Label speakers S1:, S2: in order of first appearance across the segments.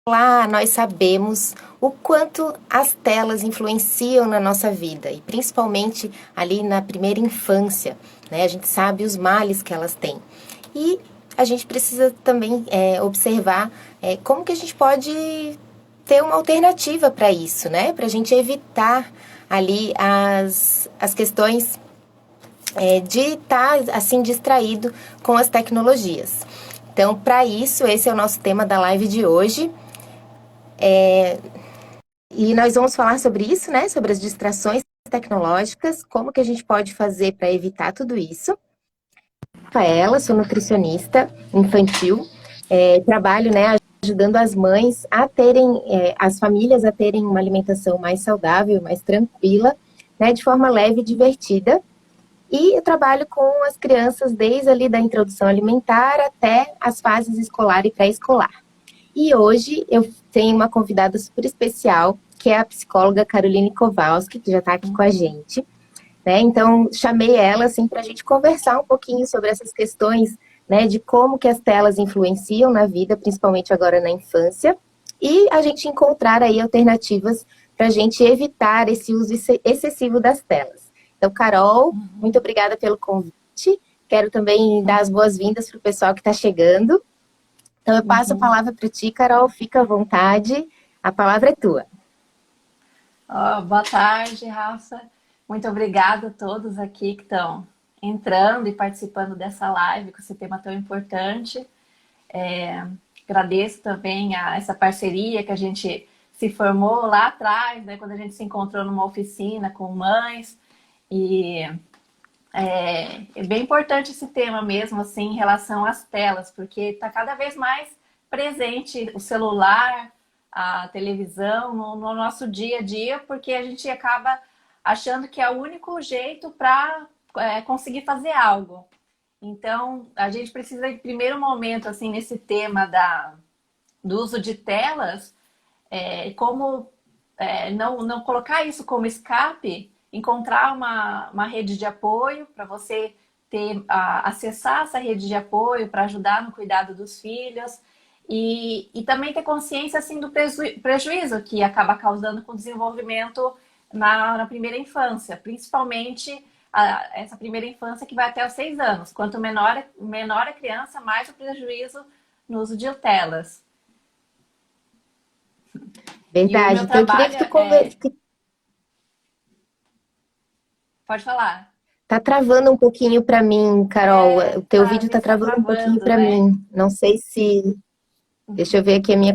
S1: Lá nós sabemos o quanto as telas influenciam na nossa vida e principalmente ali na primeira infância, né? A gente sabe os males que elas têm e a gente precisa também observar como que a gente pode ter uma alternativa para isso, né? Para a gente evitar ali as questões de estar assim distraído com as tecnologias. Então, para isso, esse é o nosso tema da live de hoje. E nós vamos falar sobre isso, né? Sobre as distrações tecnológicas, como que a gente pode fazer para evitar tudo isso. Rafaela, sou nutricionista infantil, trabalho, né, ajudando as mães a terem, as famílias a terem uma alimentação mais saudável, mais tranquila, né, de forma leve e divertida. E eu trabalho com as crianças desde ali da introdução alimentar até as fases escolar e pré-escolar. E hoje eu tenho uma convidada super especial, que é a psicóloga Caroline Kowalski, que já está aqui com a gente. Né? Então, chamei ela assim, para a gente conversar um pouquinho sobre essas questões, né, de como que as telas influenciam na vida, principalmente agora na infância, e a gente encontrar aí alternativas para a gente evitar esse uso excessivo das telas. Então, Carol, muito obrigada pelo convite. Quero também dar as boas-vindas para o pessoal que está chegando. Então, eu passo a palavra para ti, Carol, fica à vontade, a palavra é tua.
S2: Boa tarde, Rafa. Muito obrigada a todos aqui que estão entrando e participando dessa live com esse tema tão importante. Agradeço também a essa parceria que a gente se formou lá atrás, né, quando a gente se encontrou numa oficina com mães. E é bem importante esse tema mesmo, assim, em relação às telas, porque está cada vez mais presente o celular, a televisão no nosso dia a dia, porque a gente acaba achando que é o único jeito para conseguir fazer algo. Então, a gente precisa, em primeiro momento, assim, nesse tema do uso de telas, como não colocar isso como escape, encontrar uma rede de apoio para você acessar essa rede de apoio para ajudar no cuidado dos filhos e também ter consciência assim, do prejuízo que acaba causando com o desenvolvimento na primeira infância, principalmente essa primeira infância que vai até os 6 anos. Quanto menor a criança, mais o prejuízo no uso de telas. E o
S1: Verdade.
S2: meu
S1: Então, eu queria
S2: trabalho
S1: que tu
S2: é...
S1: converse.
S2: Pode falar.
S1: Tá travando um pouquinho para mim, Carol. O teu
S2: Tá,
S1: vídeo tá
S2: está
S1: travando um pouquinho
S2: travando,
S1: para
S2: né?
S1: mim. Não sei se. Deixa eu ver aqui a minha.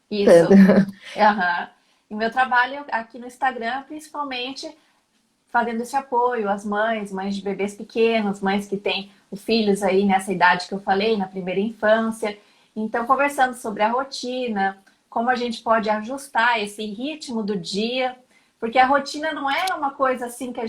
S2: Isso.
S1: Conectando.
S2: Aham. E meu trabalho aqui no Instagram, principalmente fazendo esse apoio às mães de bebês pequenos, mães que têm os filhos aí nessa idade que eu falei, na primeira infância. Então, conversando sobre a rotina, como a gente pode ajustar esse ritmo do dia, porque a rotina não é uma coisa assim que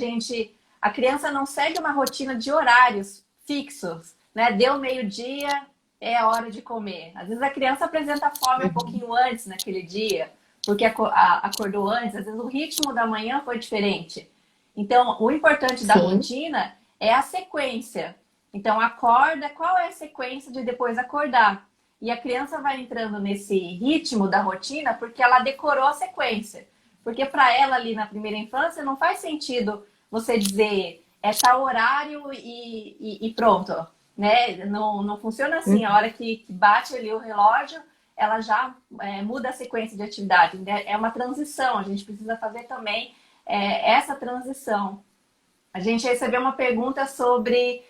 S2: a criança não segue uma rotina de horários fixos, né? Deu meio-dia, é a hora de comer. Às vezes a criança apresenta fome um pouquinho antes naquele dia, porque acordou antes, às vezes o ritmo da manhã foi diferente. Então, o importante da
S1: Sim.
S2: rotina é a sequência. Então, acorda, qual é a sequência de depois acordar? E a criança vai entrando nesse ritmo da rotina porque ela decorou a sequência. Porque para ela ali na primeira infância não faz sentido você dizer é tal horário e pronto. Né? Não funciona assim. A hora que bate ali o relógio, ela já muda a sequência de atividade. É uma transição. A gente precisa fazer também essa transição. A gente recebeu uma pergunta sobre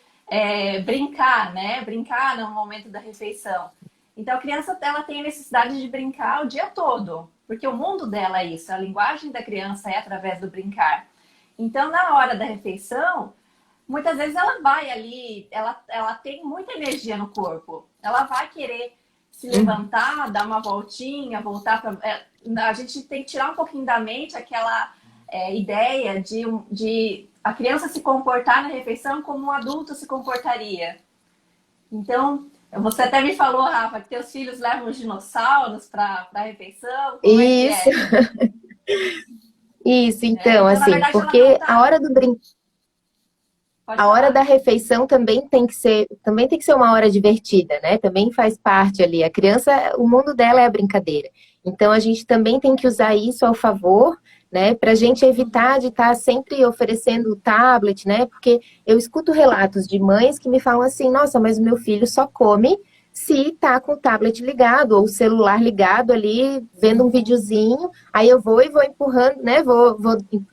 S2: brincar, né? Brincar no momento da refeição. Então, a criança ela tem a necessidade de brincar o dia todo, porque o mundo dela é isso, a linguagem da criança é através do brincar. Então, na hora da refeição, muitas vezes ela vai ali, ela tem muita energia no corpo, ela vai querer se levantar, dar uma voltinha, voltar para. A gente tem que tirar um pouquinho da mente aquela ideia de a criança se comportar na refeição como um adulto se comportaria. Então, Você até me falou, Rafa, que teus filhos levam os dinossauros para a refeição. Como é que
S1: Isso,
S2: é?
S1: isso,
S2: É,
S1: então,
S2: então, na
S1: assim,
S2: verdade, ela não
S1: porque a
S2: tá.
S1: hora do brinquedo,
S2: Pode
S1: a hora da
S2: falar.
S1: refeição também tem que ser uma hora divertida, né? Também faz parte ali. A criança, o mundo dela é a brincadeira. Então a gente também tem que usar isso ao favor, né? Para a gente evitar de estar sempre oferecendo tablet, né? Porque eu escuto relatos de mães que me falam assim: nossa, mas o meu filho só come se tá com o tablet ligado ou o celular ligado ali, vendo um videozinho. Aí eu vou e vou empurrando, né? Vou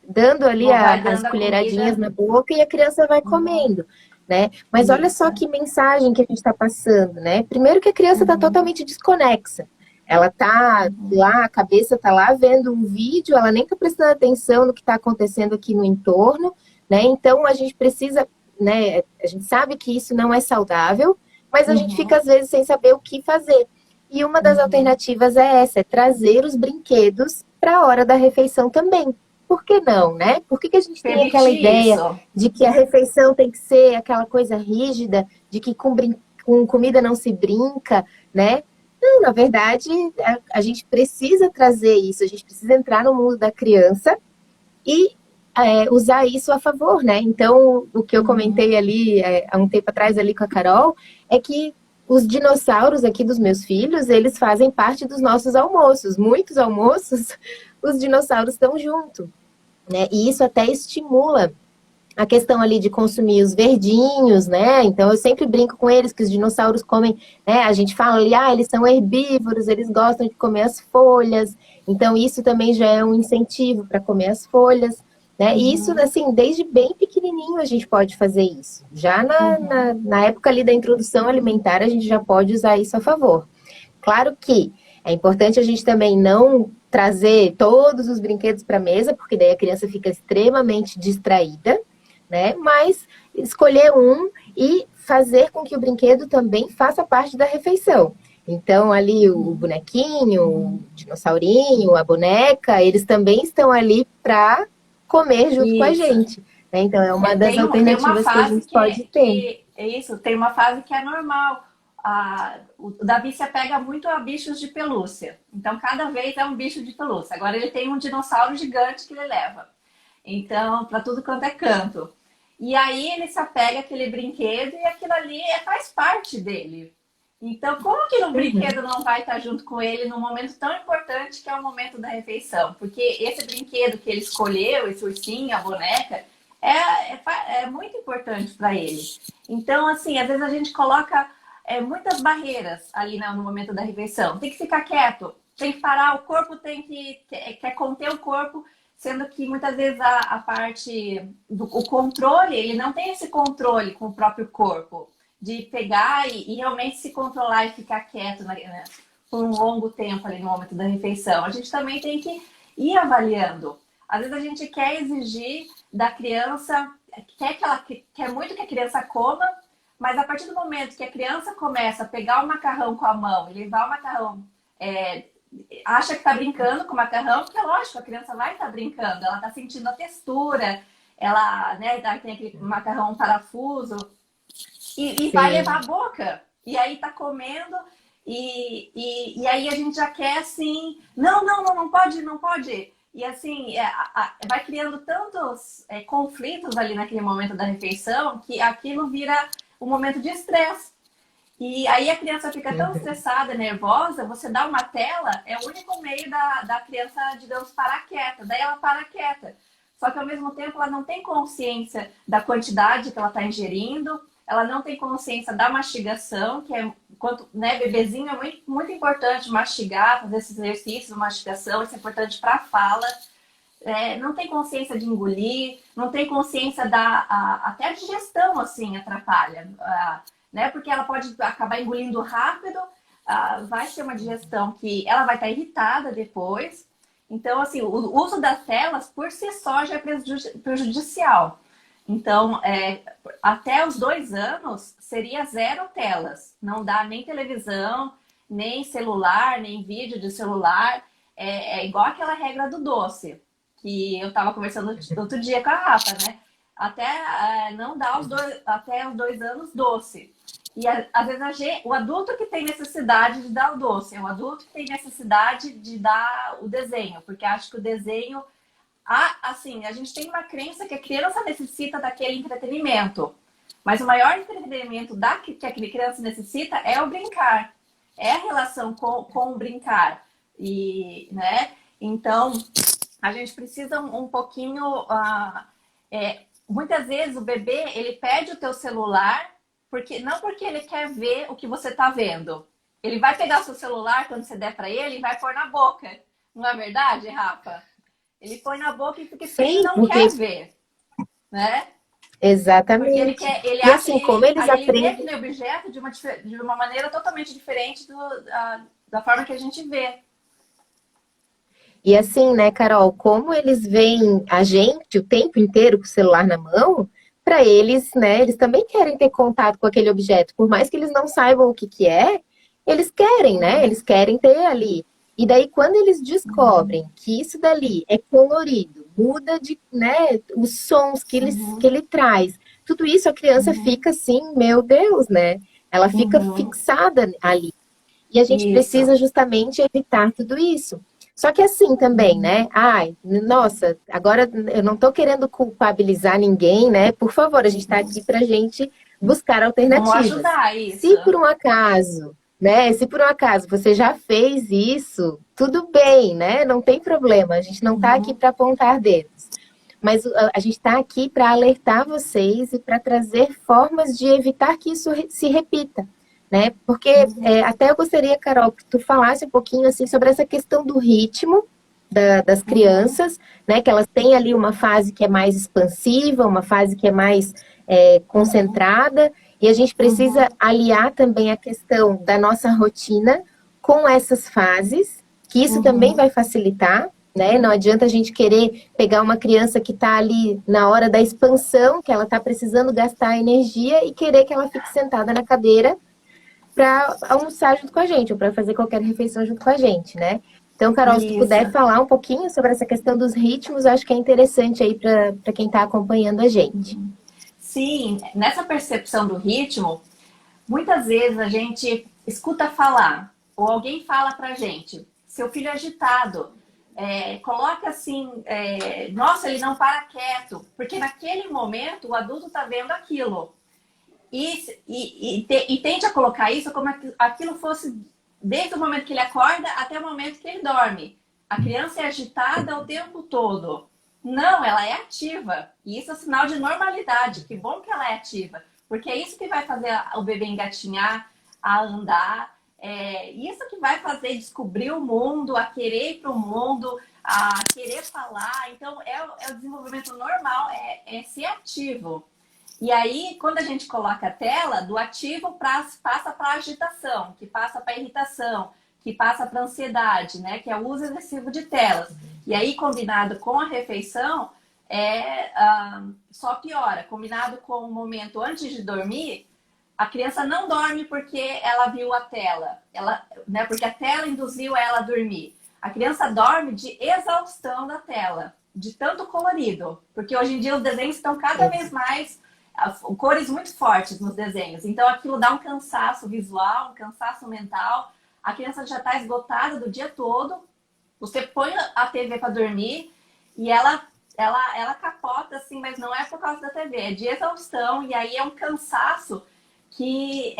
S1: dando ali
S2: Vai
S1: as
S2: dando a
S1: colheradinhas
S2: comida.
S1: na boca e a criança vai
S2: Uhum.
S1: comendo, né? Mas olha
S2: Isso.
S1: só que mensagem que a gente está passando, né? Primeiro que a criança está
S2: Uhum.
S1: totalmente desconexa. Ela tá
S2: Uhum.
S1: lá, a cabeça tá lá vendo um vídeo, ela nem tá prestando atenção no que está acontecendo aqui no entorno, né? Então a gente precisa, né? A gente sabe que isso não é saudável, mas a gente fica
S2: Uhum.
S1: às vezes sem saber o que fazer. E uma das
S2: Uhum.
S1: alternativas é essa, é trazer os brinquedos para a hora da refeição também. Por que não, né? Por que, que a gente tem aquela
S2: Permitir
S1: ideia
S2: isso.
S1: de que a refeição tem que ser aquela coisa rígida, de que com comida não se brinca, né? Não, na verdade, a gente precisa trazer isso, a gente precisa entrar no mundo da criança e usar isso a favor, né? Então, o que eu
S2: Uhum.
S1: comentei ali há um tempo atrás ali com a Carol é que os dinossauros aqui dos meus filhos, eles fazem parte dos nossos almoços. Muitos almoços, os dinossauros estão junto, né? E isso até estimula a questão ali de consumir os verdinhos, né? Então eu sempre brinco com eles que os dinossauros comem, né? A gente fala ali, eles são herbívoros, eles gostam de comer as folhas. Então isso também já é um incentivo para comer as folhas, né? E isso,
S2: Uhum.
S1: assim, desde bem pequenininho a gente pode fazer isso. Já
S2: Uhum.
S1: na época ali da introdução alimentar, a gente já pode usar isso a favor. Claro que é importante a gente também não trazer todos os brinquedos para a mesa, porque daí a criança fica extremamente distraída, né? Mas escolher um e fazer com que o brinquedo também faça parte da refeição. Então, ali o bonequinho, o dinossaurinho, a boneca, eles também estão ali para comer junto com a
S2: Isso.
S1: gente, né? Então, é uma das
S2: Tem uma
S1: alternativas que a
S2: fase
S1: gente pode ter.
S2: que é isso, tem uma fase que é normal. O Davi se apega muito a bichos de pelúcia. Então, cada vez é um bicho de pelúcia. Agora ele tem um dinossauro gigante que ele leva. Então, para tudo quanto é canto. E aí ele se apega àquele brinquedo e aquilo ali faz parte dele. Então, como que no
S1: Uhum.
S2: brinquedo não vai estar junto com ele num momento tão importante que é o momento da refeição? Porque esse brinquedo que ele escolheu, esse ursinho, a boneca, é muito importante para ele. Então, assim, às vezes a gente coloca muitas barreiras ali no momento da refeição. Tem que ficar quieto, tem que parar, o corpo quer conter o corpo, sendo que muitas vezes a parte do o controle, ele não tem esse controle com o próprio corpo de pegar e realmente se controlar e ficar quieto por um longo tempo ali no momento da refeição. A gente também tem que ir avaliando. Às vezes a gente quer exigir da criança, quer muito que a criança coma, mas a partir do momento que a criança começa a pegar o macarrão com a mão e levar o macarrão, é, acha que está brincando com o macarrão, porque é lógico, a criança vai estar brincando, ela está sentindo a textura, ela tem aquele macarrão parafuso, e vai levar a
S1: Sim.
S2: boca. E aí tá comendo, e aí a gente já quer assim, não pode, não pode. E assim, vai criando tantos conflitos ali naquele momento da refeição que aquilo vira um momento de estresse. E aí a criança fica tão
S1: Uhum.
S2: estressada, nervosa, você dá uma tela, é o único meio da criança, digamos, parar quieta. Daí ela para quieta. Só que ao mesmo tempo ela não tem consciência da quantidade que ela está ingerindo, ela não tem consciência da mastigação, que é quanto, né, bebezinho é muito importante mastigar, fazer esses exercícios de mastigação, isso é importante para a fala. Não tem consciência de engolir, não tem consciência até a digestão, assim, atrapalha, né? Porque ela pode acabar engolindo rápido, vai ser uma digestão que ela vai estar irritada depois. Então, assim, o uso das telas por si só já é prejudicial. Então, até os 2 anos seria zero telas. Não dá nem televisão, nem celular, nem vídeo de celular. É igual aquela regra do doce, que eu estava conversando outro dia com a Rafa, né? Até não dá até os 2 anos doce. E às vezes o adulto que tem necessidade de dar o doce, é o adulto que tem necessidade de dar o desenho, porque acho que o desenho, assim, a gente tem uma crença que a criança necessita daquele entretenimento, mas o maior entretenimento que a criança necessita é o brincar, é a relação com o brincar. E, né? Então, a gente precisa um pouquinho... muitas vezes o bebê, ele pede o teu celular, não porque ele quer ver o que você está vendo. Ele vai pegar o seu celular quando você der para ele e vai pôr na boca. Não é verdade, Rafa? Ele põe na boca porque ele não quer ver, né?
S1: Exatamente.
S2: Porque ele quer, ele
S1: E
S2: acha,
S1: assim, como eles
S2: ele vê
S1: aprendem...
S2: aquele objeto de uma maneira totalmente diferente da forma que a gente vê.
S1: E assim, né, Carol, como eles veem a gente o tempo inteiro com o celular na mão, para eles, né, eles também querem ter contato com aquele objeto. Por mais que eles não saibam o que que é, eles querem, né? Eles querem ter ali. E daí, quando eles descobrem que isso dali é colorido, muda de, né, os sons que ele traz, tudo isso a criança fica assim, meu Deus, né? Ela fica fixada ali. E a gente
S2: Isso.
S1: precisa justamente evitar tudo isso. Só que assim também, né? Ai, nossa, agora eu não tô querendo culpabilizar ninguém, né? Por favor, a gente tá aqui pra gente buscar
S2: Vamos
S1: alternativas.
S2: ajudar isso.
S1: Se por um acaso, né? Se por um acaso você já fez isso, tudo bem, né? Não tem problema. A gente não tá aqui para apontar dedos. Mas a gente está aqui para alertar vocês e para trazer formas de evitar que isso se repita, né? Porque até eu gostaria, Carol, que tu falasse um pouquinho assim sobre essa questão do ritmo das crianças, né? Que elas têm ali uma fase que é mais expansiva, uma fase que é mais concentrada, e a gente precisa aliar também a questão da nossa rotina com essas fases, que isso também vai facilitar, né? Não adianta a gente querer pegar uma criança que está ali na hora da expansão, que ela está precisando gastar energia, e querer que ela fique sentada na cadeira para almoçar junto com a gente, ou para fazer qualquer refeição junto com a gente, né? Então, Carol, se tu puder falar um pouquinho sobre essa questão dos ritmos, eu acho que é interessante aí para quem está acompanhando a gente.
S2: Sim, nessa percepção do ritmo, muitas vezes a gente escuta falar, ou alguém fala pra gente, seu filho é agitado, coloca assim, nossa, ele não para quieto, porque naquele momento o adulto está vendo aquilo. E tende a colocar isso como aquilo fosse desde o momento que ele acorda até o momento que ele dorme. A criança é agitada o tempo todo. Não, ela é ativa. E isso é sinal de normalidade. Que bom que ela é ativa. Porque é isso que vai fazer o bebê engatinhar, a andar. Isso que vai fazer descobrir o mundo, a querer ir para o mundo, a querer falar. Então, é o desenvolvimento normal, é ser ativo. E aí, quando a gente coloca a tela, do ativo passa para a agitação, que passa para a irritação, que passa para a ansiedade, né? Que é o uso excessivo de telas. E aí, combinado com a refeição, só piora. Combinado com o momento antes de dormir, a criança não dorme porque ela viu a tela, né? Porque a tela induziu ela a dormir. A criança dorme de exaustão da tela, de tanto colorido. Porque hoje em dia os desenhos estão cada vez mais... cores muito fortes nos desenhos. Então, aquilo dá um cansaço visual, um cansaço mental. A criança já está esgotada do dia todo. Você põe a TV para dormir e ela capota, assim, mas não é por causa da TV. É de exaustão e aí é um cansaço que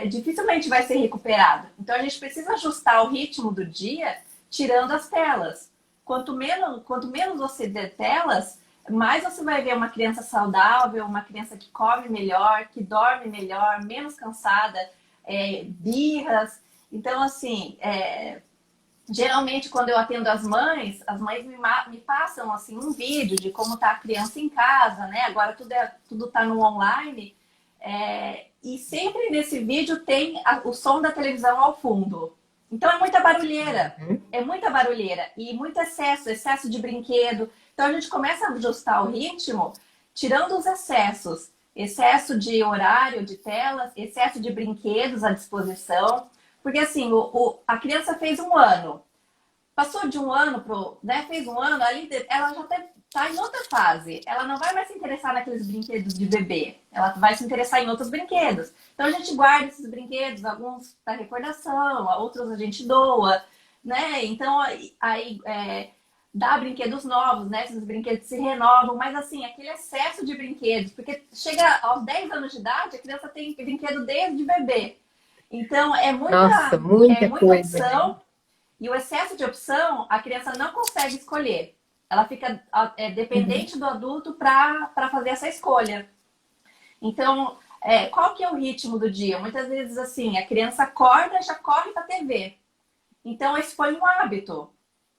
S2: dificilmente vai ser recuperado. Então, a gente precisa ajustar o ritmo do dia tirando as telas. Quanto menos você der telas, mais você vai ver uma criança saudável, uma criança que come melhor, que dorme melhor, menos cansada, birras. Então, assim, geralmente quando eu atendo as mães me passam assim, um vídeo de como está a criança em casa, né? Agora tudo tá no online. E sempre nesse vídeo tem o som da televisão ao fundo. Então é muita barulheira. É muita barulheira. E muito excesso de brinquedo. Então a gente começa a ajustar o ritmo, tirando os excessos. Excesso de horário, de telas, excesso de brinquedos à disposição. Porque assim, a criança fez 1 ano. Passou de 1 ano, né? Fez 1 ano, ali ela já tá em outra fase. Ela não vai mais se interessar naqueles brinquedos de bebê. Ela vai se interessar em outros brinquedos. Então a gente guarda esses brinquedos, alguns para recordação, outros a gente doa, né? Então aí dá brinquedos novos, né? Esses brinquedos se renovam, mas assim, aquele excesso de brinquedos, porque chega aos 10 anos de idade, a criança tem brinquedo desde bebê. Então
S1: Nossa,
S2: é
S1: muita
S2: muita
S1: coisa, né?
S2: opção, e o excesso de opção, a criança não consegue escolher. Ela fica
S1: Uhum.
S2: dependente do adulto para fazer essa escolha. Então, qual que é o ritmo do dia? Muitas vezes, assim, a criança acorda e já corre para a TV. Então, esse foi um hábito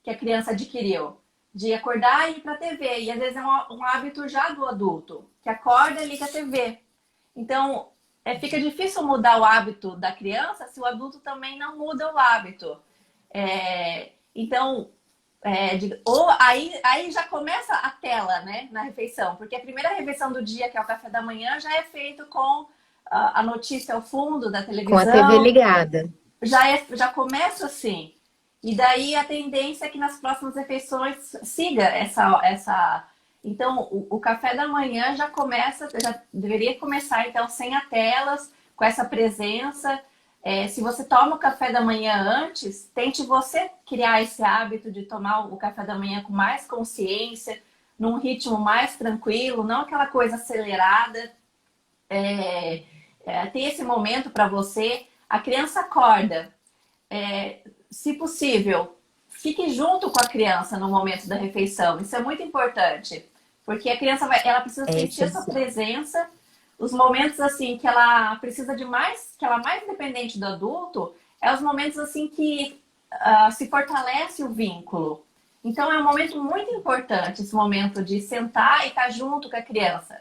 S2: que a criança adquiriu, de acordar e ir para a TV. E, às vezes, é um hábito já do adulto, que acorda e liga a TV. Então, fica difícil mudar o hábito da criança se o adulto também não muda o hábito. Então, ou aí já começa a tela, né, na refeição, porque a primeira refeição do dia, que é o café da manhã, já é feito com a notícia ao fundo da
S1: Com a TV
S2: televisão,
S1: ligada.
S2: já começa assim. E daí a tendência é que nas próximas refeições siga essa. Então, o café da manhã já deveria começar então sem as telas, com essa presença. Se você toma o café da manhã antes, tente você criar esse hábito de tomar o café da manhã com mais consciência, num ritmo mais tranquilo, não aquela coisa acelerada. Ter esse momento para você. A criança acorda. Se possível, fique junto com a criança no momento da refeição. Isso é muito importante, porque a criança ela precisa
S1: É
S2: sentir a sua
S1: essencial.
S2: presença. Os momentos assim que ela precisa de mais, que ela é mais dependente do adulto, é os momentos assim que se fortalece o vínculo. Então é um momento muito importante esse momento de sentar e estar junto com a criança.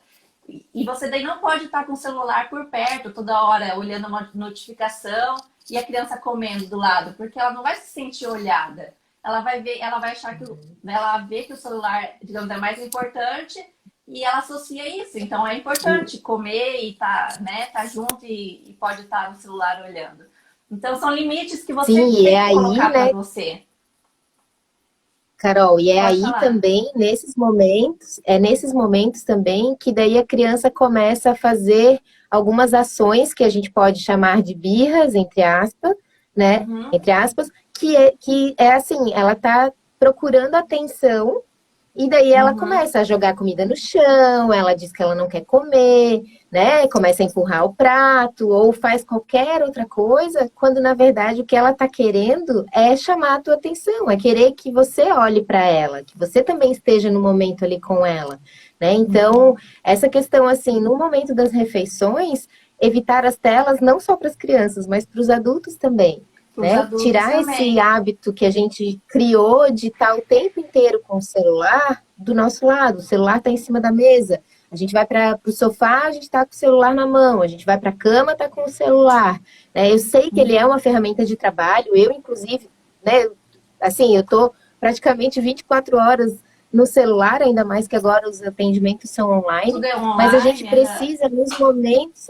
S2: E você daí não pode estar com o celular por perto, toda hora olhando uma notificação e a criança comendo do lado, porque ela não vai se sentir olhada. Ela vai ver, ela vai achar que ela vê que o celular, digamos, é mais importante e ela associa isso. Então é importante comer e tá junto e pode estar no celular olhando. Então são limites que você
S1: Sim, e é
S2: tem que
S1: aí,
S2: colocar para
S1: né,
S2: você.
S1: Carol, e é
S2: Pode
S1: aí
S2: falar.
S1: também, nesses momentos também, que daí a criança começa a fazer algumas ações que a gente pode chamar de birras, entre aspas, né?
S2: Uhum,
S1: Entre aspas, que é assim, ela está procurando atenção e daí ela
S2: uhum.
S1: começa a jogar comida no chão, ela diz que ela não quer comer, né? Começa a empurrar o prato ou faz qualquer outra coisa, quando na verdade o que ela está querendo é chamar a tua atenção, é querer que você olhe para ela, que você também esteja no momento ali com ela, né? Então, essa questão assim, no momento das refeições, evitar as telas não só para as crianças, mas para os adultos também,
S2: Para os
S1: né?
S2: adultos
S1: Tirar esse
S2: também.
S1: hábito que a gente criou de estar o tempo inteiro com o celular do nosso lado. O celular está em cima da mesa. A gente vai para o sofá, a gente está com o celular na mão. A gente vai para a cama, está com o celular. Né? Eu sei que ele é uma ferramenta de trabalho. Eu, inclusive, né? Assim, eu estou praticamente 24 horas no celular, ainda mais que agora os atendimentos são online.
S2: Tudo é
S1: Mas a gente
S2: online. Aham.
S1: precisa, nos momentos,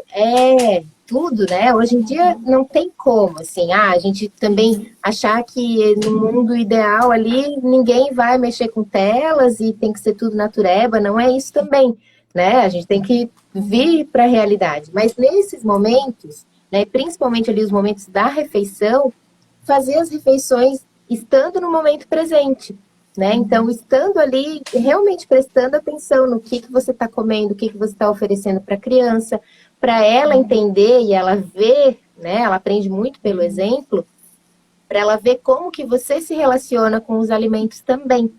S1: tudo, né? Hoje em dia não tem como, assim, a gente também achar que no mundo ideal ali ninguém vai mexer com telas e tem que ser tudo natureba, não é isso também, né? A gente tem que vir para a realidade. Mas nesses momentos, né, principalmente ali os momentos da refeição, fazer as refeições estando no momento presente. Né? Então, estando ali, realmente prestando atenção no que você está comendo, o que você está oferecendo para a criança, para ela entender e ela ver, né? Ela aprende muito pelo exemplo, para ela ver como que você se relaciona com os alimentos também.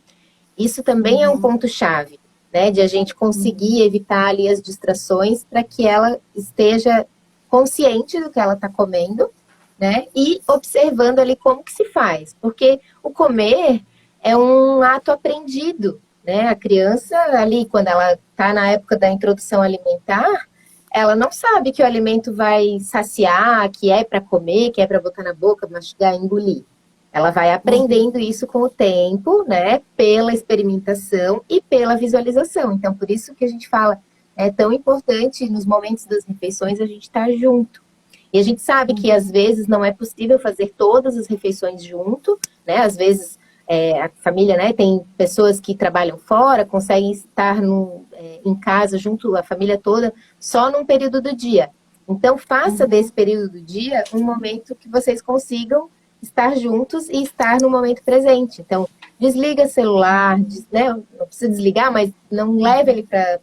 S1: Isso também é um ponto-chave, né? De a gente conseguir evitar ali as distrações para que ela esteja consciente do que ela está comendo, né? E observando ali como que se faz. Porque o comer é um ato aprendido, né? A criança ali, quando ela está na época da introdução alimentar, ela não sabe que o alimento vai saciar, que é para comer, que é para botar na boca, mastigar, engolir. Ela vai aprendendo isso com o tempo, né? Pela experimentação e pela visualização. Então, por isso que a gente fala, é tão importante nos momentos das refeições a gente estar junto. E a gente sabe que às vezes não é possível fazer todas as refeições junto, né? Às vezes a família, né, tem pessoas que trabalham fora, conseguem estar em casa junto à família toda só num período do dia. Então, faça desse período do dia um momento que vocês consigam estar juntos e estar no momento presente. Então, desliga celular, né, não precisa desligar, mas não leve ele para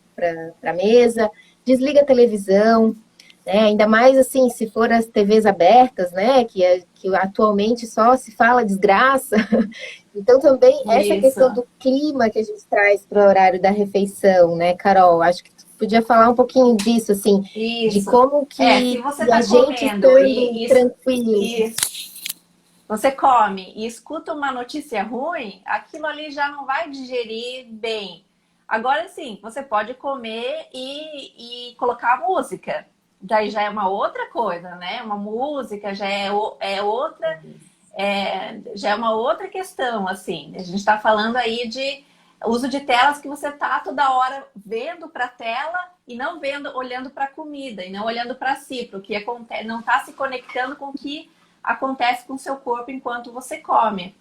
S1: a mesa, desliga a televisão, né, ainda mais assim, se for as TVs abertas, né, que atualmente só se fala desgraça. Então, também, essa
S2: Isso,
S1: questão do clima que a gente traz para o horário da refeição, né, Carol? Acho que tu podia falar um pouquinho disso, assim, de
S2: isso.
S1: como
S2: Se
S1: que
S2: você
S1: a
S2: está
S1: gente
S2: comendo
S1: estando tranquilo.
S2: e você come e escuta uma notícia ruim, aquilo ali já não vai digerir bem. Agora sim, você pode comer e colocar música. Daí já é uma outra coisa, né? Uma música já é outra, já é uma outra questão, assim. A gente está falando aí de uso de telas que você tá toda hora vendo para a tela e não vendo, olhando para a comida e não olhando para si, porque não está se conectando com o que acontece com o seu corpo enquanto você come.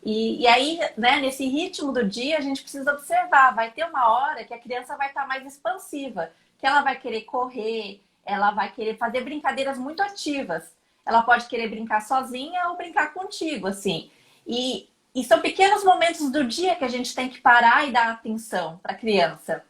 S2: E aí, né, nesse ritmo do dia, a gente precisa observar. Vai ter uma hora que a criança vai estar mais expansiva, que ela vai querer correr, ela vai querer fazer brincadeiras muito ativas. Ela pode querer brincar sozinha ou brincar contigo, assim. E são pequenos momentos do dia que a gente tem que parar e dar atenção para a criança.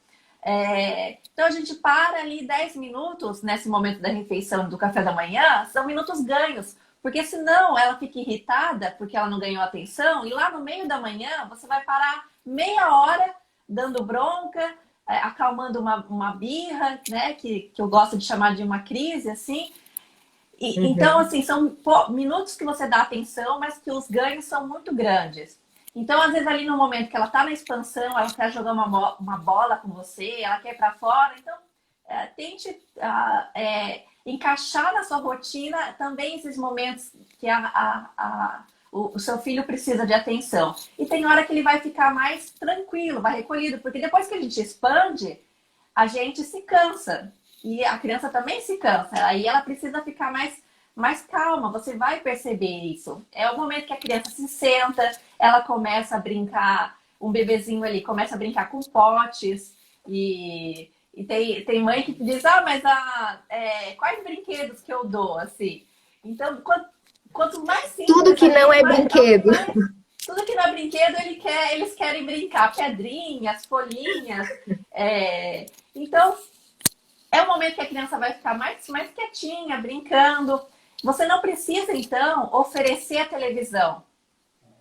S2: Então a gente para ali 10 minutos nesse momento da refeição do café da manhã, são minutos ganhos. Porque senão ela fica irritada porque ela não ganhou atenção e lá no meio da manhã você vai parar meia hora dando bronca, acalmando uma birra, né? Que eu gosto de chamar de uma crise, assim. Então, assim, são minutos que você dá atenção, mas que os ganhos são muito grandes. Então, às vezes, ali no momento que ela está na expansão, ela quer jogar uma bola com você, ela quer ir para fora. Então, tente encaixar na sua rotina também esses momentos que o seu filho precisa de atenção. E tem hora que ele vai ficar mais tranquilo, mais recolhido, porque depois que a gente expande, a gente se cansa. E a criança também se cansa. Aí ela precisa ficar mais calma. Você vai perceber isso. É o momento que a criança se senta, ela começa a brincar, um bebezinho ali começa a brincar com potes. E tem mãe que diz, mas quais brinquedos que eu dou, assim? Então, quanto mais simples...
S1: Tudo que não é brinquedo.
S2: Tudo que não é brinquedo, eles querem brincar. Pedrinhas, folhinhas. Então, é o momento que a criança vai ficar mais quietinha, brincando. Você não precisa, então, oferecer a televisão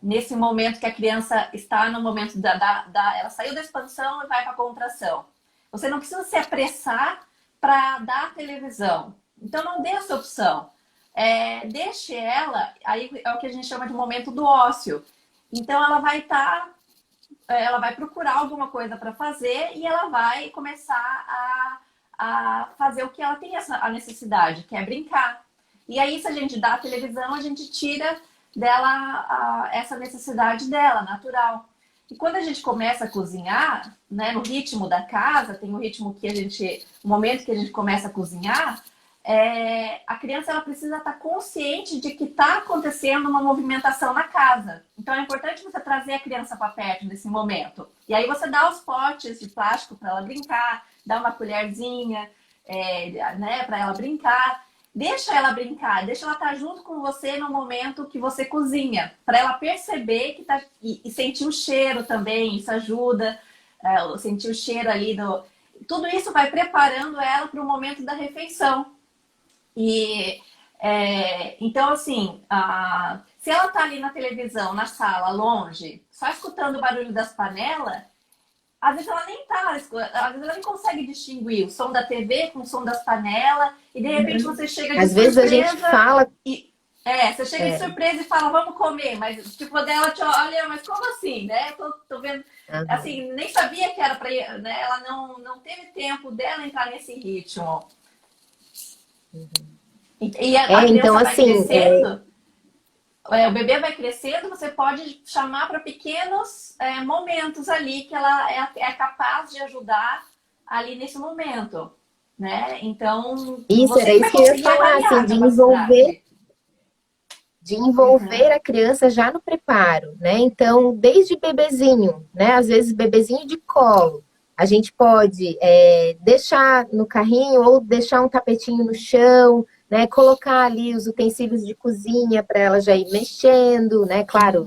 S2: nesse momento que a criança está no momento ela saiu da expansão e vai para a contração. Você não precisa se apressar para dar a televisão. Então, não dê essa opção. Deixe ela, aí é o que a gente chama de momento do ócio. Então, ela vai procurar alguma coisa para fazer e ela vai começar a fazer o que ela tem a necessidade, que é brincar. E aí, se a gente dá a televisão, a gente tira dela essa necessidade dela, natural. E quando a gente começa a cozinhar, né, no ritmo da casa, tem o ritmo o momento que a gente começa a cozinhar, a criança ela precisa estar consciente de que está acontecendo uma movimentação na casa. Então é importante você trazer a criança para perto nesse momento. E aí você dá os potes de plástico para ela brincar, dá uma colherzinha, né, para ela brincar. Deixa ela brincar, deixa ela estar junto com você no momento que você cozinha, para ela perceber que tá e sentir o cheiro também, isso ajuda, sentir o cheiro ali tudo isso vai preparando ela para o momento da refeição. Então, assim, se ela tá ali na televisão, na sala, longe, só escutando o barulho das panelas, às vezes ela nem tá, às vezes ela nem consegue distinguir o som da TV com o som das panelas, e de repente você chega de
S1: Às
S2: surpresa...
S1: vezes a gente fala...
S2: você chega de surpresa e fala, vamos comer, mas tipo, dela te olha, mas como assim, né? Tô vendo, assim, nem sabia que era pra ir, né? Ela não teve tempo dela entrar nesse ritmo. E a criança
S1: então,
S2: vai
S1: assim,
S2: crescendo, o bebê vai crescendo, você pode chamar para pequenos momentos ali que ela é capaz de ajudar ali nesse momento, né? Então,
S1: isso,
S2: você
S1: era
S2: que
S1: isso
S2: vai
S1: que eu ia
S2: conseguir
S1: falar,
S2: avaliar
S1: assim,
S2: a
S1: de envolver...
S2: capacidade.
S1: de envolver a criança já no preparo, né? Então, desde bebezinho, né? Às vezes bebezinho de colo, a gente pode deixar no carrinho ou deixar um tapetinho no chão, né? Colocar ali os utensílios de cozinha para ela já ir mexendo, né? Claro,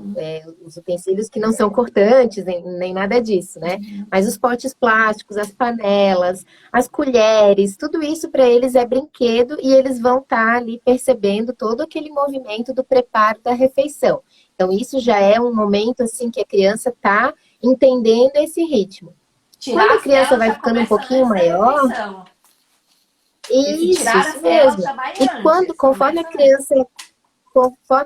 S1: os utensílios que não são cortantes, nem nada disso, né? Mas os potes plásticos, as panelas, as colheres, tudo isso para eles é brinquedo e eles vão estar ali percebendo todo aquele movimento do preparo da refeição. Então, isso já é um momento assim que a criança está entendendo esse ritmo. Quando a criança vai ficando um pouquinho maior, isso mesmo. E conforme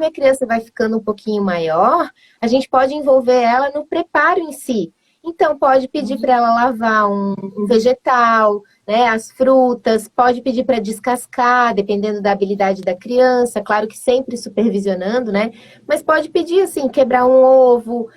S1: a criança vai ficando um pouquinho maior, a gente pode envolver ela no preparo em si. Então, pode pedir para ela lavar um vegetal, né, as frutas, pode pedir para descascar, dependendo da habilidade da criança, claro que sempre supervisionando, né? Mas pode pedir, assim, quebrar um ovo,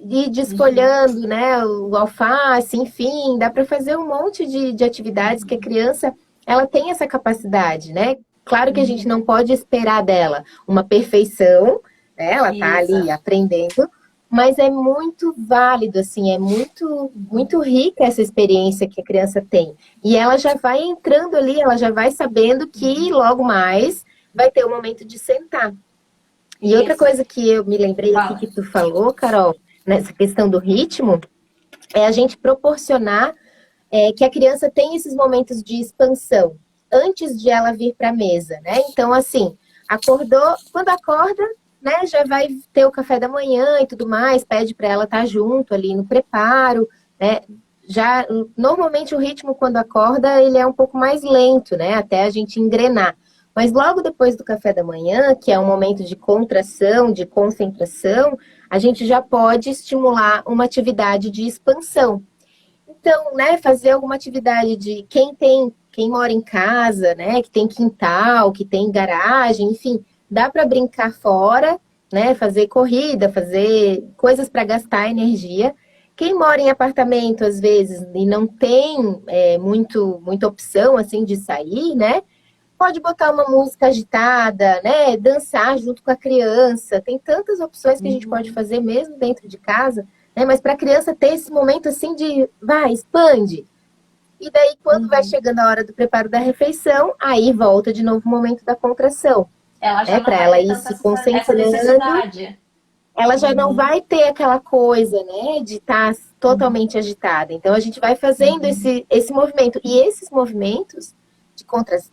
S1: ir desfolhando, né, o alface, enfim, dá para fazer um monte de atividades que a criança, ela tem essa capacidade, né? Claro que a gente não pode esperar dela uma perfeição, né? Ela tá ali aprendendo, mas é muito válido, assim, é muito, muito rica essa experiência que a criança tem. E ela já vai entrando ali, ela já vai sabendo que logo mais vai ter o momento de sentar. E outra coisa que eu me lembrei aqui que tu falou, Carol, nessa questão do ritmo, é a gente proporcionar que a criança tenha esses momentos de expansão antes de ela vir para a mesa, né? Então, assim, acordou, quando acorda, né, já vai ter o café da manhã e tudo mais, pede para ela estar junto ali no preparo, né? Já, normalmente o ritmo quando acorda, ele é um pouco mais lento, né? Até a gente engrenar. Mas logo depois do café da manhã, que é um momento de contração, de concentração, a gente já pode estimular uma atividade de expansão. Então, né, fazer alguma atividade de quem mora em casa, né, que tem quintal, que tem garagem, enfim, dá para brincar fora, né, fazer corrida, fazer coisas para gastar energia. Quem mora em apartamento, às vezes, e não tem muita opção, assim, de sair, né, pode botar uma música agitada, né? Dançar junto com a criança. Tem tantas opções que a gente pode fazer mesmo dentro de casa, né? Mas para a criança ter esse momento assim de vai, expande. E daí, quando vai chegando a hora do preparo da refeição, aí volta de novo o momento da contração.
S2: Ela já
S1: para ela ir se concentrando. Ela já não vai ter aquela coisa, né? De estar totalmente agitada. Então, a gente vai fazendo esse movimento. E esses movimentos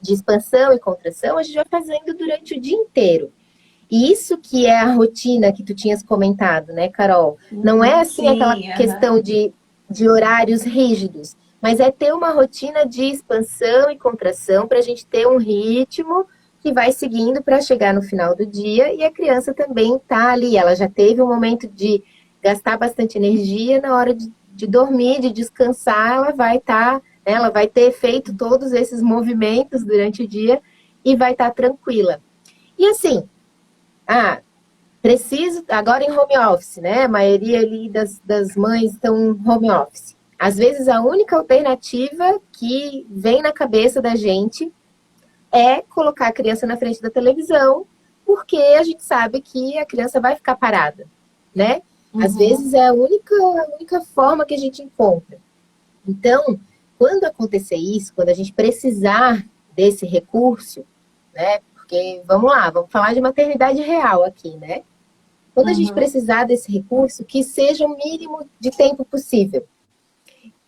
S1: de expansão e contração, a gente vai fazendo durante o dia inteiro. E isso que é a rotina que tu tinhas comentado, né, Carol? Não é assim aquela questão de horários rígidos, mas é ter uma rotina de expansão e contração para a gente ter um ritmo que vai seguindo para chegar no final do dia e a criança também está ali. Ela já teve um momento de gastar bastante energia, na hora de dormir, de descansar, ela vai estar... Ela vai ter feito todos esses movimentos durante o dia e vai estar tranquila. E assim, preciso, agora em home office, né? A maioria ali das mães estão em home office. Às vezes a única alternativa que vem na cabeça da gente é colocar a criança na frente da televisão, porque a gente sabe que a criança vai ficar parada, né? Às vezes é a única forma que a gente encontra. Então, quando acontecer isso, quando a gente precisar desse recurso, né? Porque, vamos lá, vamos falar de maternidade real aqui, né? Quando a gente precisar desse recurso, que seja o mínimo de tempo possível.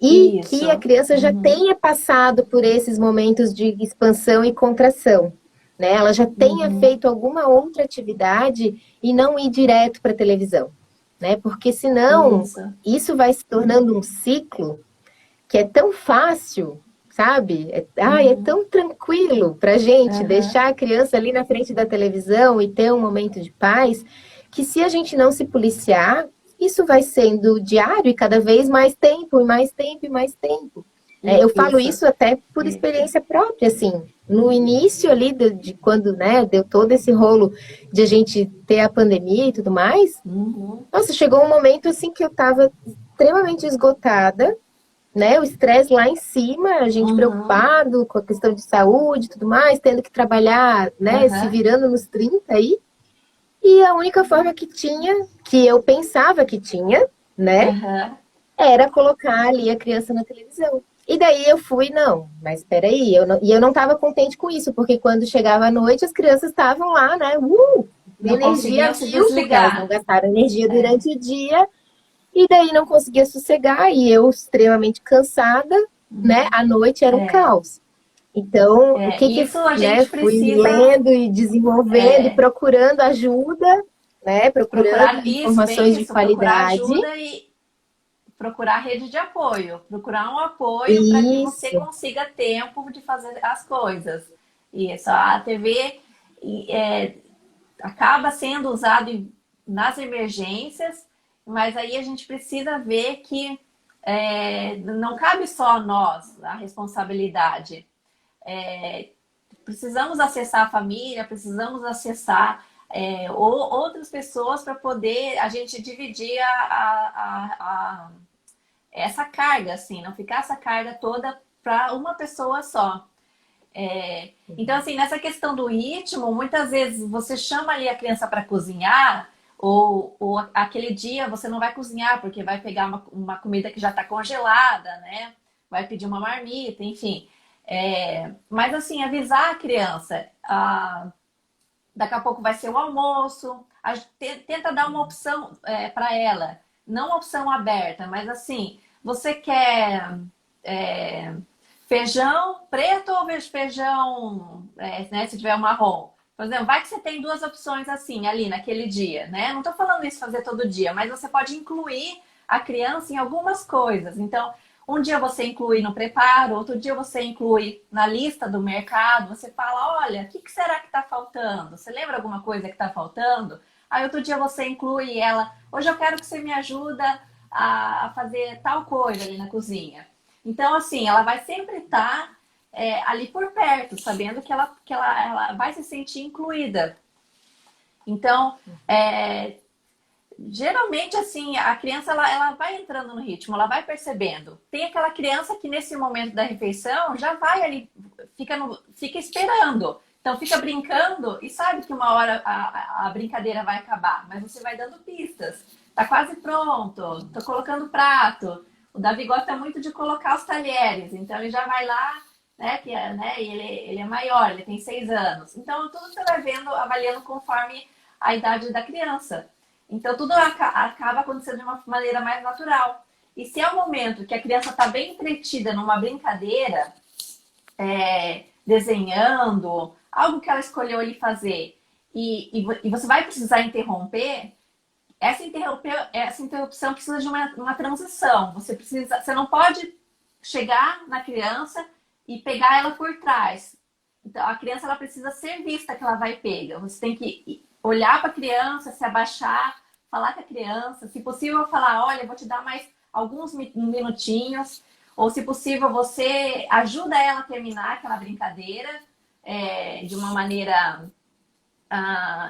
S1: E que a criança já tenha passado por esses momentos de expansão e contração, né? Ela já tenha feito alguma outra atividade e não ir direto para a televisão, né? Porque senão, isso vai se tornando um ciclo que é tão fácil, sabe? É tão tranquilo para a gente deixar a criança ali na frente da televisão e ter um momento de paz, que se a gente não se policiar, isso vai sendo diário e cada vez mais tempo, e mais tempo, e mais tempo. Eu falo isso até por experiência própria, assim. No início ali, de quando, né, deu todo esse rolo de a gente ter a pandemia e tudo mais, nossa, chegou um momento, assim, que eu estava extremamente esgotada, né? O estresse lá em cima, a gente
S2: Uhum.
S1: preocupado com a questão de saúde e tudo mais, tendo que trabalhar, né? Se
S2: Aham.
S1: virando nos 30 aí. E a única forma que tinha, que eu pensava que tinha, né?
S2: Aham.
S1: Era colocar ali a criança na televisão. E daí eu fui, não, mas peraí, e eu não estava contente com isso, porque quando chegava a noite, as crianças estavam lá, né?
S2: Não
S1: Energia
S2: conseguiam se
S1: mil, porque elas não
S2: desligar.
S1: gastaram energia
S2: É,
S1: durante o dia, e daí não conseguia sossegar, e eu extremamente cansada, né? À noite era um
S2: é,
S1: caos. Então, o que que eu,
S2: isso a
S1: né,
S2: gente
S1: fui
S2: precisa
S1: lendo e desenvolvendo e
S2: é,
S1: procurando ajuda, né? Procurando
S2: procurar isso,
S1: informações
S2: bem
S1: de
S2: isso, procurar
S1: qualidade.
S2: ajuda e procurar rede de apoio, procurar um apoio para que você
S1: Isso.
S2: consiga tempo de fazer as coisas. Isso, a TV é, acaba sendo usado nas emergências, mas aí a gente precisa ver que não cabe só a nós a responsabilidade. É, precisamos acessar a família, precisamos acessar outras pessoas para poder a gente dividir essa carga, assim, não ficar essa carga toda para uma pessoa só. Então, assim, nessa questão do ritmo, muitas vezes você chama ali a criança para cozinhar, ou aquele dia você não vai cozinhar porque vai pegar uma comida que já está congelada, né? Vai pedir uma marmita, enfim. Mas, assim, avisar a criança, daqui a pouco vai ser o almoço, tenta dar uma opção para ela, não uma opção aberta, mas assim, você quer. é, feijão preto ou feijão, né, se tiver um marrom? Por exemplo, vai que você tem duas opções assim ali naquele dia, né? Não estou falando isso fazer todo dia, mas você pode incluir a criança em algumas coisas. Então, um dia você inclui no preparo, outro dia você inclui na lista do mercado, você fala, olha, o que será que está faltando? Você lembra alguma coisa que está faltando? Aí outro dia você inclui ela, hoje eu quero que você me ajuda a fazer tal coisa ali na cozinha. Então, assim, ela vai sempre estar ali por perto, sabendo ela vai se sentir incluída. Então, geralmente, assim, a criança ela vai entrando no ritmo, ela vai percebendo. Tem aquela criança que nesse momento da refeição já vai ali, fica esperando. Então, fica brincando e sabe que uma hora a brincadeira vai acabar, mas você vai dando pistas. Tá quase pronto, tô colocando prato. O Davi gosta muito de colocar os talheres, então ele já vai lá, né? Ele é maior, ele tem 6 anos. Então, tudo você vai vendo, avaliando conforme a idade da criança. Então, tudo acaba acontecendo de uma maneira mais natural. E se é o momento que a criança está bem entretida numa brincadeira, desenhando, algo que ela escolheu ali fazer, e você vai precisar interromper, essa interrupção precisa de uma transição. Você não pode chegar na criança e pegar ela por trás. Então, a criança ela precisa ser vista que ela vai pega. Você tem que olhar para a criança, se abaixar, falar com a criança. Se possível, falar: olha, eu vou te dar mais alguns minutinhos. Ou, se possível, você ajuda ela a terminar aquela brincadeira de uma maneira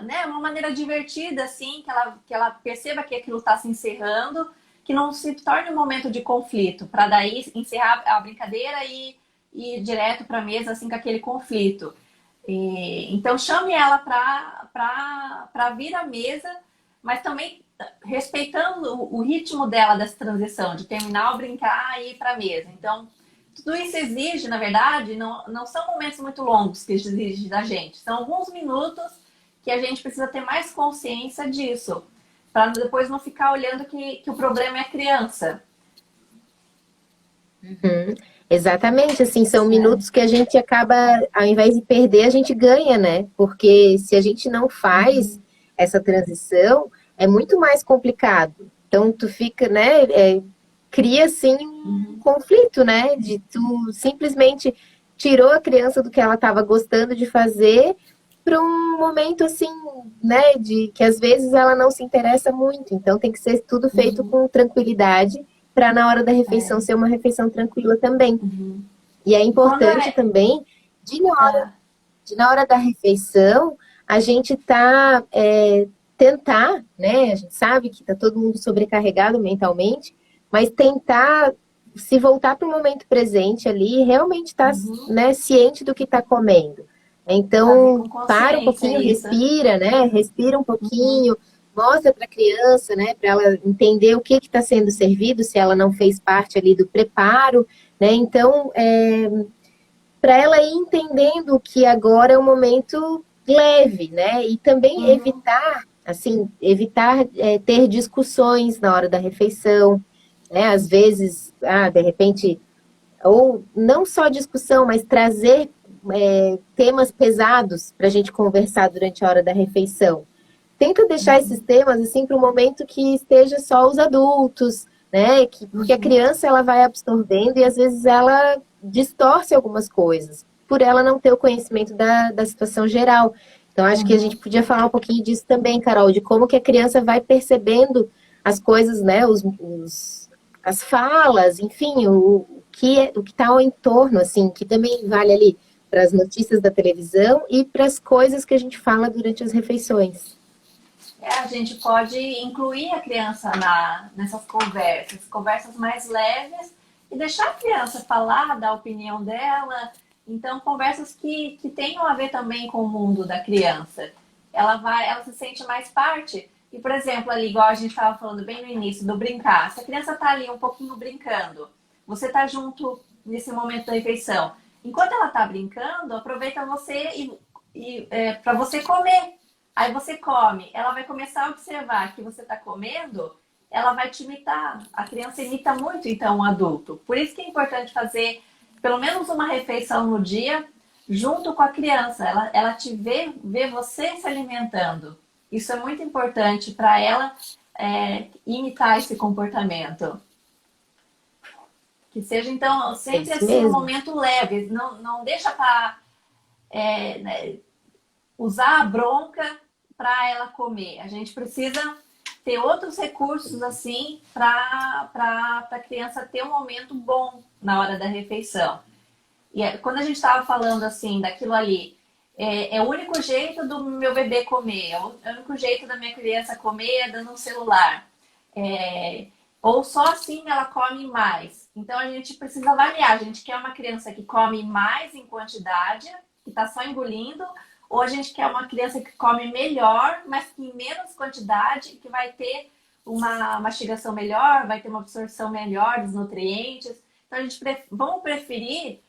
S2: né, uma maneira divertida, assim, que ela perceba que aquilo está se encerrando, que não se torne um momento de conflito, para daí encerrar a brincadeira e ir direto para a mesa, assim, com aquele conflito. Então, chame ela para vir à mesa, mas também respeitando o ritmo dela dessa transição, de terminar o brincar e ir para a mesa. Então, tudo isso exige, na verdade, não são momentos muito longos que exige da gente, são alguns minutos que a gente precisa ter mais consciência disso, para depois não ficar olhando que o problema é a criança.
S1: Uhum. Exatamente, assim, são
S2: É.
S1: minutos que a gente acaba, ao invés de perder, a gente ganha, né? Porque se a gente não faz
S2: Uhum.
S1: essa transição, é muito mais complicado. Então, tu fica, né? Cria, assim, um
S2: Uhum.
S1: conflito, né? De tu simplesmente tirou a criança do que ela estava gostando de fazer para um momento, assim, né? De que às vezes ela não se interessa muito. Então, tem que ser tudo feito
S2: Uhum.
S1: com tranquilidade para na hora da refeição
S2: É.
S1: ser uma refeição tranquila também.
S2: Uhum.
S1: E é
S2: E quando
S1: importante também, de na hora,
S2: é,
S1: de na hora da refeição, a gente tentar, né? A gente sabe que está todo mundo sobrecarregado mentalmente, mas tentar se voltar para o momento presente ali e realmente estar,
S2: Uhum.
S1: né, ciente do que está comendo.
S2: Fazer com
S1: Então, para um
S2: consciência
S1: pouquinho,
S2: isso.
S1: respira, né? Respira um
S2: Uhum.
S1: pouquinho, mostra para a criança, né? Para ela entender o que está sendo servido, se ela não fez parte ali do preparo, né? Então, para ela ir entendendo que agora é um momento leve, né? E também
S2: Uhum.
S1: evitar, assim, evitar ter discussões na hora da refeição, né? Às vezes, de repente, ou não só discussão, mas trazer temas pesados para a gente conversar durante a hora da refeição. Tenta deixar esses temas assim para um momento que esteja só os adultos, né? Porque a
S2: Uhum.
S1: criança ela vai absorvendo e às vezes ela distorce algumas coisas, por ela não ter o conhecimento da situação geral. Então, acho que a gente
S2: Uhum.
S1: podia falar um pouquinho disso também, Carol, de como que a criança vai percebendo as coisas, né? As falas, enfim, o que está ao entorno, assim, que também vale ali para as notícias da televisão e para as coisas que a gente fala durante as refeições.
S2: A gente pode incluir a criança nessas conversas, conversas mais leves, e deixar a criança falar, dar a opinião dela. Então, conversas que tenham a ver também com o mundo da criança. Ela se sente mais parte. E, por exemplo, ali, igual a gente estava falando bem no início, do brincar. Se a criança está ali um pouquinho brincando, você está junto nesse momento da refeição. Enquanto ela está brincando, aproveita você para você comer. Aí você come, ela vai começar a observar que você está comendo, ela vai te imitar. A criança imita muito, então, um adulto. Por isso que é importante fazer pelo menos uma refeição no dia junto com a criança. Ela te vê você se alimentando. Isso é muito importante para ela imitar esse comportamento. Que seja, então,
S1: É
S2: sempre
S1: isso
S2: assim um
S1: mesmo.
S2: momento leve. Não deixa para usar a bronca para ela comer. A gente precisa ter outros recursos assim para a criança ter um momento bom na hora da refeição. E quando a gente estava falando assim daquilo ali, é o único jeito do meu bebê comer, é o único jeito da minha criança comer é dando um celular. É, ou só assim ela come mais. Então a gente precisa avaliar. A gente quer uma criança que come mais em quantidade, que está só engolindo, ou a gente quer uma criança que come melhor, mas que em menos quantidade, que vai ter uma mastigação melhor, vai ter uma absorção melhor dos nutrientes. Então a gente vamos preferir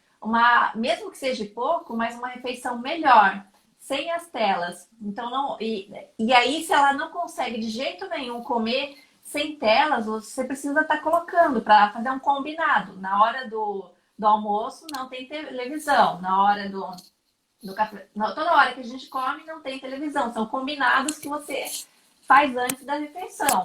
S2: mesmo que seja pouco, mas uma refeição melhor, sem as telas. Então não, e aí se ela não consegue de jeito nenhum comer sem telas, você precisa estar colocando para fazer um combinado. Na hora do almoço não tem televisão, na hora do café, toda hora que a gente come não tem televisão. São combinados que você faz antes da refeição,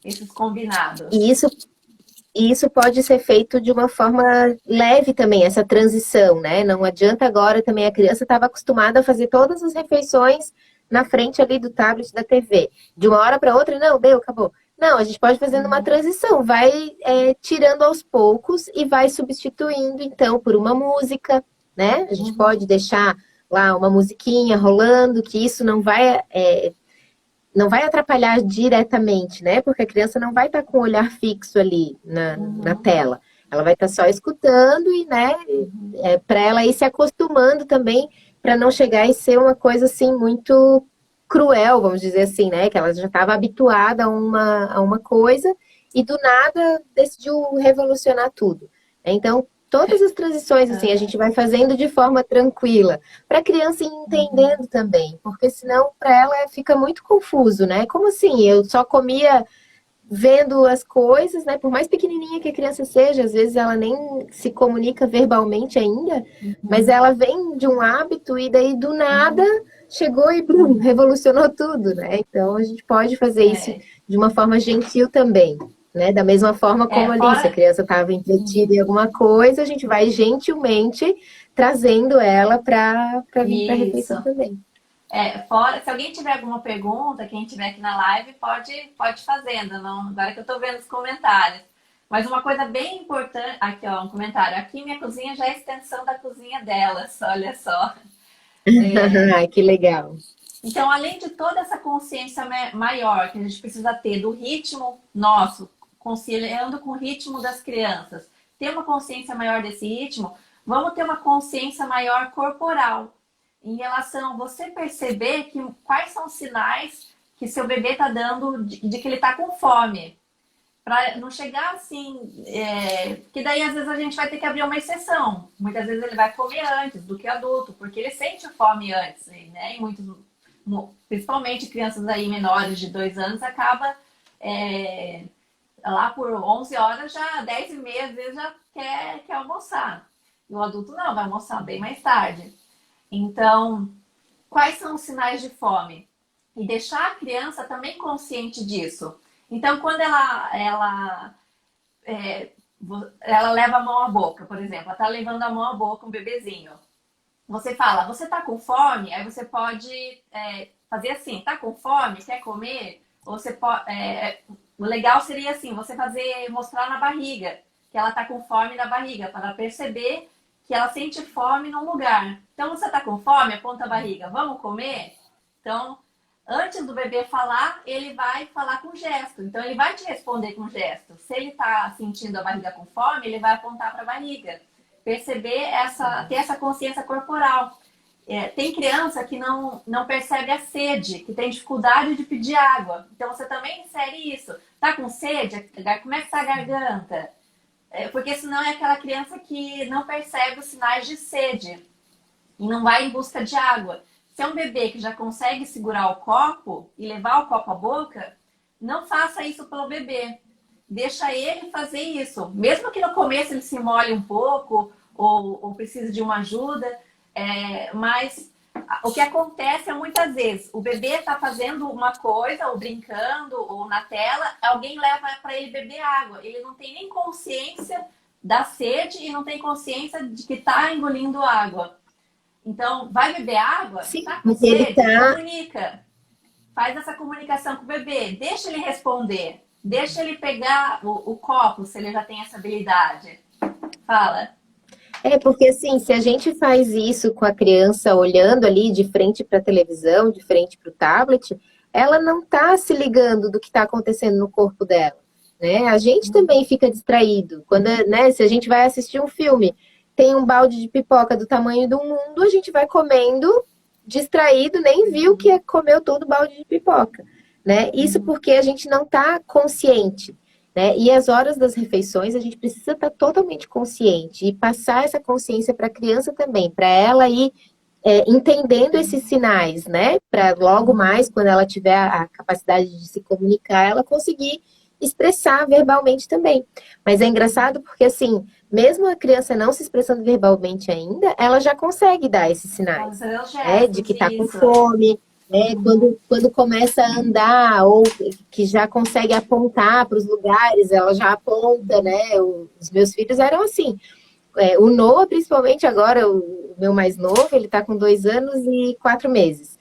S2: esses combinados.
S1: E isso pode ser feito de uma forma leve também, essa transição, né? Não adianta agora também a criança estava acostumada a fazer todas as refeições na frente ali do tablet da TV. De uma hora para outra, não, deu, acabou. Não, a gente pode fazer uma transição, vai tirando aos poucos e vai substituindo, então, por uma música, né? A gente pode deixar lá uma musiquinha rolando, que isso não vai atrapalhar diretamente, né? Porque a criança não vai estar com o olhar fixo ali na tela. Ela vai estar só escutando e, né, para ela ir se acostumando também, para não chegar e ser uma coisa assim muito cruel, vamos dizer assim, né? Que ela já estava habituada a uma coisa e do nada decidiu revolucionar tudo. Então, todas as transições assim a gente vai fazendo de forma tranquila, para a criança ir entendendo também, porque senão para ela fica muito confuso, né? Como assim? Eu só comia vendo as coisas, né? Por mais pequenininha que a criança seja, às vezes ela nem se comunica verbalmente ainda, mas ela vem de um hábito e daí do nada chegou e blum, revolucionou tudo, né? Então a gente pode fazer isso
S2: É,
S1: de uma forma gentil também. Né? Da mesma forma como ali, se a
S2: fora.
S1: criança estava entretida em alguma coisa, a gente vai gentilmente trazendo ela para vir para a refeição
S2: Isso.
S1: também.
S2: Fora, se alguém tiver alguma pergunta, quem estiver aqui na live, pode fazendo. Não, agora que eu estou vendo os comentários. Mas uma coisa bem importante. Aqui, ó, um comentário. Aqui minha cozinha já é extensão da cozinha delas, olha só.
S1: Que legal.
S2: Então, além de toda essa consciência maior que a gente precisa ter do ritmo nosso, conciliando com o ritmo das crianças, ter uma consciência maior desse ritmo, vamos ter uma consciência maior corporal em relação a você perceber quais são os sinais que seu bebê está dando de que ele está com fome. Para não chegar assim, que daí às vezes a gente vai ter que abrir uma exceção. Muitas vezes ele vai comer antes do que adulto, porque ele sente fome antes, né? E muitos, principalmente crianças aí menores de 2 anos, acaba lá por 11 horas, já 10h30, às vezes já quer almoçar. E o adulto não, vai almoçar bem mais tarde. Então, quais são os sinais de fome? E deixar a criança também consciente disso. Então, quando ela leva a mão à boca, por exemplo, ela está levando a mão à boca um bebezinho. Você fala, você está com fome? Aí você pode fazer assim, está com fome? Quer comer? Ou você pode, o legal seria assim, você mostrar na barriga, que ela está com fome na barriga, para ela perceber que ela sente fome num lugar. Então, você está com fome? Aponta a barriga, vamos comer? Então, antes do bebê falar, ele vai falar com gesto. Então, ele vai te responder com gesto. Se ele está sentindo a barriga com fome, ele vai apontar para a barriga. Perceber ter essa consciência corporal. Tem criança que não percebe a sede, que tem dificuldade de pedir água. Então, você também insere isso. Tá com sede? Como é que está a garganta? Porque senão é aquela criança que não percebe os sinais de sede e não vai em busca de água. Se é um bebê que já consegue segurar o copo e levar o copo à boca, não faça isso pelo bebê. Deixa ele fazer isso. Mesmo que no começo ele se molhe um pouco ou precise de uma ajuda, mas o que acontece é muitas vezes o bebê está fazendo uma coisa, ou brincando, ou na tela, alguém leva para ele beber água. Ele não tem nem consciência da sede e não tem consciência de que está engolindo água. Então, vai beber água?
S1: Sim,
S2: tá com sede? Comunica. Faz essa comunicação com o bebê. Deixa ele responder. Deixa ele pegar o copo, se ele já tem essa habilidade. Fala.
S1: Porque assim, se a gente faz isso com a criança olhando ali de frente para a televisão, de frente para o tablet, ela não está se ligando do que está acontecendo no corpo dela, né? A gente também fica distraído. Quando, né, se a gente vai assistir um filme, tem um balde de pipoca do tamanho do mundo, a gente vai comendo distraído, nem viu que comeu todo o balde de pipoca, né? Isso porque a gente não está consciente. Né? E as horas das refeições, a gente precisa estar totalmente consciente e passar essa consciência para a criança também, para ela ir entendendo esses sinais, né? Para logo mais, quando ela tiver a capacidade de se comunicar, ela conseguir expressar verbalmente também. Mas é engraçado porque, assim, mesmo a criança não se expressando verbalmente ainda, ela já consegue dar esses sinais, de que está com fome, quando começa a andar ou que já consegue apontar para os lugares, ela já aponta, né? Os meus filhos eram assim. O Noah, principalmente agora, o meu mais novo, ele está com 2 anos e 4 meses.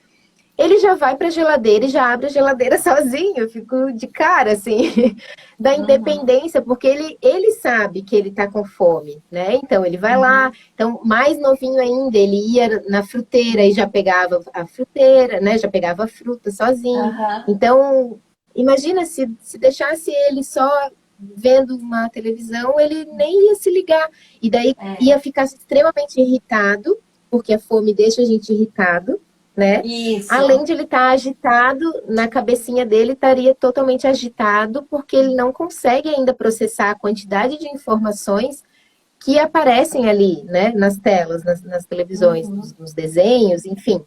S1: Ele já vai para a geladeira e já abre a geladeira sozinho. Eu fico de cara, assim, da independência, porque ele sabe que ele está com fome, né? Então, ele vai lá. Então, mais novinho ainda, ele ia na fruteira e já pegava a fruteira, né? Já pegava a fruta sozinho. Então, imagina se deixasse ele só vendo uma televisão, ele nem ia se ligar. E daí ia ficar extremamente irritado, porque a fome deixa a gente irritado, né?
S2: Isso.
S1: Além de ele estar agitado, na cabecinha dele estaria totalmente agitado, porque ele não consegue ainda processar a quantidade de informações que aparecem ali, né? Nas telas, nas televisões, nos desenhos, enfim.